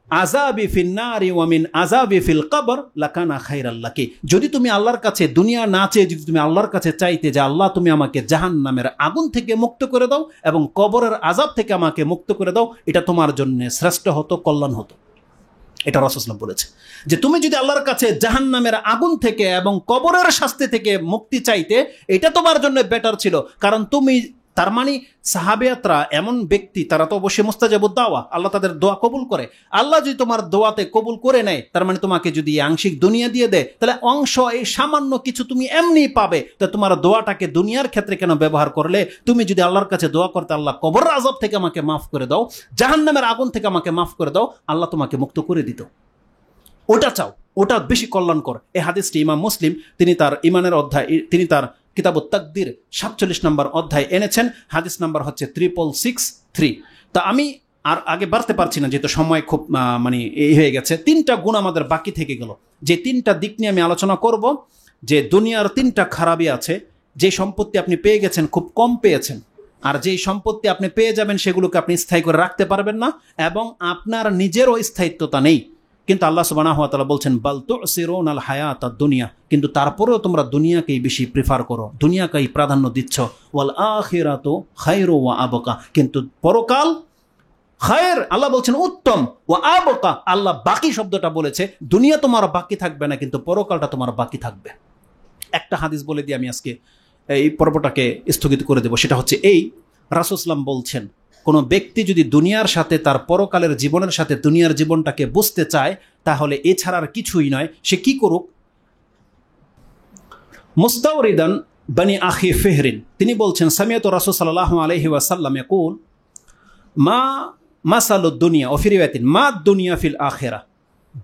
আযাবি ফিন নারি ওয়া মিন আযাবি ফিল কবর লাকানা খায়রাল লাকি, যদি তুমি আল্লাহর কাছে দুনিয়া না চেয়ে যদি তুমি আল্লাহর কাছে চাইতে যে আল্লাহ তুমি আমাকে জাহান্নামের আগুন থেকে মুক্ত করে দাও এবং কবরের আযাব থেকে আমাকে মুক্ত করে দাও, এটা তোমার জন্য শ্রেষ্ঠ হতো, কল্যাণ হতো। এটা রাসূল সাল্লাল্লাহু আলাইহি ওয়াসাল্লাম বলেছে যে তুমি যদি আল্লাহর কাছে জাহান্নামের আগুন থেকে এবং কবরের শাস্তি থেকে মুক্তি চাইতে, এটা তোমার জন্য বেটার ছিল। কারণ তুমি, তার মানে সাহাবিয়াতরা এমন ব্যক্তি, তারা তো অবশ্যই মুস্তাজাবুদ দাওয়া, আল্লাহ তাদের দোয়া কবুল করে। আল্লাহ যদি তোমার দোয়াতে কবুল করে নেয়, তার মানে তোমাকে যদি আংশিক দুনিয়া দিয়ে দেয়, তাহলে অংশ এই সামান্য কিছু তুমি এমনি পাবে। তো তোমার দোয়াটাকে দুনিয়ার ক্ষেত্রে কেন ব্যবহার করলে? তুমি যদি আল্লাহর কাছে দোয়া করতে, আল্লাহ কবরের আযাব থেকে আমাকে মাফ করে দাও, জাহান্নামের আগুন থেকে আমাকে মাফ করে দাও, আল্লাহ তোমাকে মুক্ত করে দিত। ওটা চাও, ওটা বেশি কল্যাণকর। এই হাদিসটি ইমাম মুসলিম তিনি তার ইমানের অধ্যায়, তিনি তার কিতাবুত তাকদির 47 নম্বর অধ্যায় এনেছেন। হাদিস নাম্বার হচ্ছে 3663। তা আমি আর আগে বাড়তে পারছি না, যেহেতু সময় খুব মানে এই হয়ে গেছে। 3টা গুণ আমাদের বাকি থেকে গেল, যে 3টা দিক নিয়ে আমি আলোচনা করব। যে দুনিয়ার 3টা খারাপই আছে। যে সম্পত্তি আপনি পেয়ে গেছেন খুব কম পেয়েছেন, আর যেই সম্পত্তি আপনি পেয়ে যাবেন সেগুলোকে আপনি স্থায়ী করে রাখতে পারবেন না, এবং আপনার নিজেরও স্থায়িত্বতা নেই। কিন্তু আল্লাহ সুবহানাহু ওয়া তাআলা বলছেন বাল তুসিরুনাল হায়াতাদ দুনিয়া, কিন্তু তারপরেও তোমরা দুনিয়াকেই বেশি প্রিফার করো, দুনিয়াকেই প্রাধান্য দিচ্ছ। ওয়াল আখিরাতু খায়রু ওয়া আবকা, কিন্তু পরকাল খায়ের, আল্লাহ বলছেন উত্তম, ওয়া আবকা, আল্লাহ বাকি শব্দটা বলেছে। দুনিয়া তোমার বাকি থাকবে না, কিন্তু পরকালটা তোমার বাকি থাকবে। একটা হাদিস বলে দিয়ে আমি আজকে এই পর্বটাকে স্থগিত করে দেব। সেটা হচ্ছে এই, রাসূল সাল্লাল্লাহু আলাইহি ওয়াসাল্লাম বলছেন কোনো ব্যক্তি যদি দুনিয়ার সাথে তার পরকালের জীবনের সাথে দুনিয়ার জীবনটাকে বুঝতে চায়, তাহলে এছাড়া আর কিছুই নয়, সে কি করুক। মুস্তাওরিদান বানি আখি ফিহরিন তিনি বলছেন, সামিয়াতু রাসূল সাল্লাল্লাহু আলাইহি ওয়াসাল্লাম ইয়াকুল মা মাসালুদ দুনিয়া ওয়া ফি রিওয়ায়াতিন মা দুনিয়া ফিল আখিরা,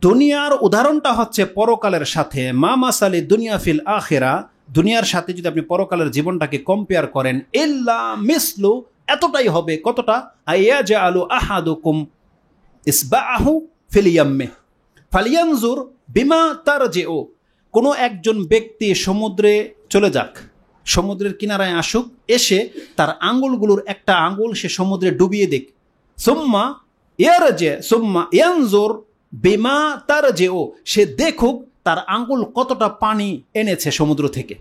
দুনিয়ার উদাহরণটা হচ্ছে পরকালের সাথে। মা মাসালি দুনিয়া ফিল আখিরা, দুনিয়ার সাথে যদি আপনি পরকালের জীবনটাকে কম্পেয়ার করেন, ইল্লা মিসলু, এতটাই হবে। কতটা? আইয়াজআলু আহাদুকুম ইসবাআহু ফিল ইয়াম্মি ফালিয়ানজুর বিমা তারজিউ, কোনো একজন ব্যক্তি সমুদ্রে চলে যাক, সমুদ্রের কিনারায় আসুক, এসে তার আঙ্গুলগুলোর একটা আঙ্গুল সে সমুদ্রে ডুবিয়ে দেখ, সুম্মা ইয়ারজি সুম্মা ইয়ানজুর বিমা তারজিউ, সে দেখুক তার আঙ্গুল কতটা পানি এনেছে সমুদ্র থেকে।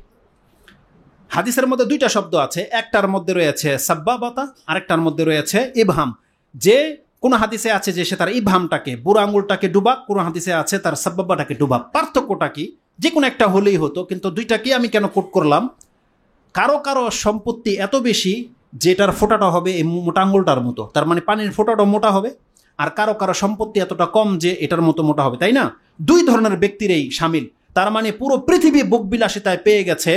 হাদিসের মধ্যে দুইটা শব্দ আছে, একটার মধ্যে রয়েছে সাব্বাবাতা, আরেকটার মধ্যে রয়েছে ইবহাম। যে কোন হাদিসে আছে যে সে তার ইবহামটাকে, বুড়ো আঙুলটাকে ডুবাক, কোন হাদিসে আছে তার সাব্বাবাটাকে ডুবাক। পার্থক্যটা কি? যে কোনো একটা হলেই হতো, কিন্তু দুইটাকে আমি কেন কোট করলাম? কারো কারো সম্পত্তি এত বেশি যেটার ফোঁটাটা হবে এই মোটা আঙুলটার মতো, তার মানে পানির ফোঁটাটা মোটা হবে। আর কারো কারো সম্পত্তি এতটা কম যে এটার মতো মোটা হবে, তাই না? দুই ধরনের ব্যক্তির এই সামিল। তার মানে পুরো পৃথিবী বুকবিলাসিতায় পেয়ে গেছে,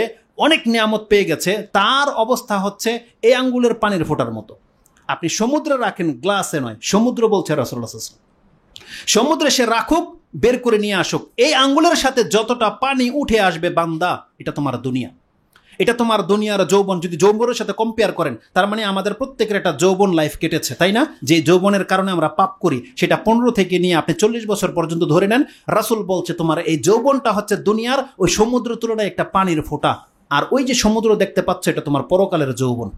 অনেক নিয়ামত পেয়ে গেছে, তার অবস্থা হচ্ছে এই আঙ্গুলের পানির ফোঁটার মতো। আপনি সমুদ্রে রাখেন, গ্লাসে নয়, সমুদ্র বলছে রাসূলুল্লাহ সাল্লাল্লাহু আলাইহি ওয়াসাল্লাম। সমুদ্রে সে রাখুক, বের করে নিয়ে আসুক, এই আঙ্গুলের সাথে যতটা পানি উঠে আসবে বান্দা, এটা তোমার দুনিয়া, এটা তোমার দুনিয়ার যৌবন। যদি যৌবনের সাথে কম্পেয়ার করেন, তার মানে আমাদের প্রত্যেকের একটা যৌবন লাইফ কেটেছে, তাই না? যে যৌবনের কারণে আমরা পাপ করি, সেটা 15 থেকে নিয়ে আপনি 40 বছর পর্যন্ত ধরে নেন। রাসূল বলছে তোমার এই যৌবনটা হচ্ছে দুনিয়ার ওই সমুদ্র তুলনায় একটা পানির ফোঁটা। আর ওই যে সমুদ্র দেখতে পাচ্ছ, এটা তোমার পরকালের যৌবন,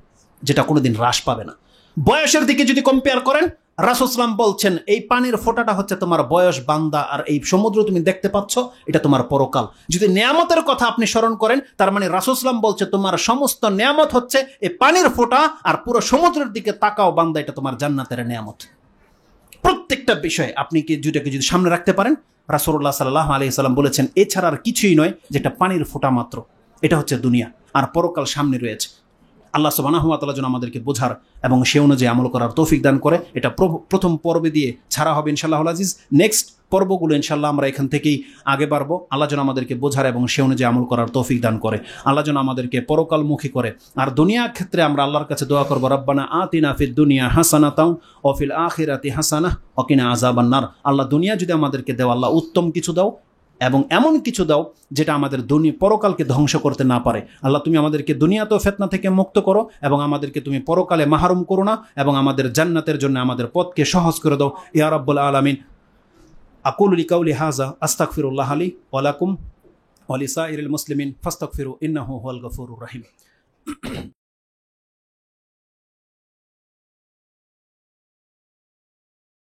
যেটা কোনোদিন হ্রাস পাবে না। বয়সের দিকে যদি কম্পেয়ার করেন, রাসূল সাল্লাল্লাহু আলাইহি ওয়াসাল্লাম বলছেন এই পানির ফোঁটাটা হচ্ছে তোমার বয়স বান্দা, আর এই সমুদ্র তুমি দেখতে পাচ্ছ, এটা তোমার পরকাল। যদি নিয়ামতের কথা আপনি স্মরণ করেন, তার মানে রাসূল সাল্লাল্লাহু আলাইহি ওয়াসাল্লাম বলছে তোমার সমস্ত নিয়ামত হচ্ছে এই পানির ফোঁটা, আর পুরো সমুদ্রের দিকে তাকাও বান্দা, এটা তোমার জান্নাতের নিয়ামত। প্রত্যেকটা বিষয় আপনি কি দুইটাকে যদি সামনে রাখতে পারেন, রাসূলুল্লাহ সাল্লাল্লাহু আলাইহি ওয়াসাল্লাম বলেছেন এছাড়া আর কিছুই নয়, যেটা পানির ফোঁটা মাত্র। এটা হচ্ছে দুনিয়া, আর পরকাল সামনে রয়েছে। আল্লাহ সুবহানাহু ওয়া তাআলা যেন আমাদেরকে বোঝার এবং সে অনুযায়ী আমল করার তৌফিক দান করে। এটা প্রথম পর্বে দিয়ে ছাড়া হবে ইনশাআল্লাহুল আজিজ। নেক্সট পর্বগুলো ইনশাআল্লাহ আমরা এখান থেকেই আগে বাড়বো। আল্লাহ যেন আমাদেরকে বোঝার এবং সে অনুযায়ী আমল করার তৌফিক দান করে। আল্লাহ যেন আমাদেরকে পরকালমুখী করে। আর দুনিয়ার ক্ষেত্রে আমরা আল্লাহর কাছে দোয়া করবো, রাব্বানা আতিনা ফিদ দুনিয়া হাসানাতাও ওয়া ফিল আখিরাতি হাসানাহ ওয়া কিনা আযাবান নার। আল্লাহ দুনিয়া যদি আমাদেরকে দাও, আল্লাহ উত্তম কিছু দাও এবং এমন কিছু দাও যেটা আমাদের পরকালকে ধ্বংস করতে না পারে। আল্লাহ তুমি আমাদেরকে দুনিয়াতেও ফিতনা থেকে মুক্ত করো এবং আমাদেরকে তুমি পরকালে মাহরুম করো না, এবং আমাদের জান্নাতের জন্য আমাদের পথকে সহজ করে দাও ইয়া রাব্বুল আলামিন। আকুলু লিকাউলি হাযা আস্তাগফিরুল্লাহ লি ওয়া লাকুম ওয়া লিসাইরিল মুসলিমিন ফাস্তাগফিরু ইন্নাহু হুয়াল গফুরুর রহিম।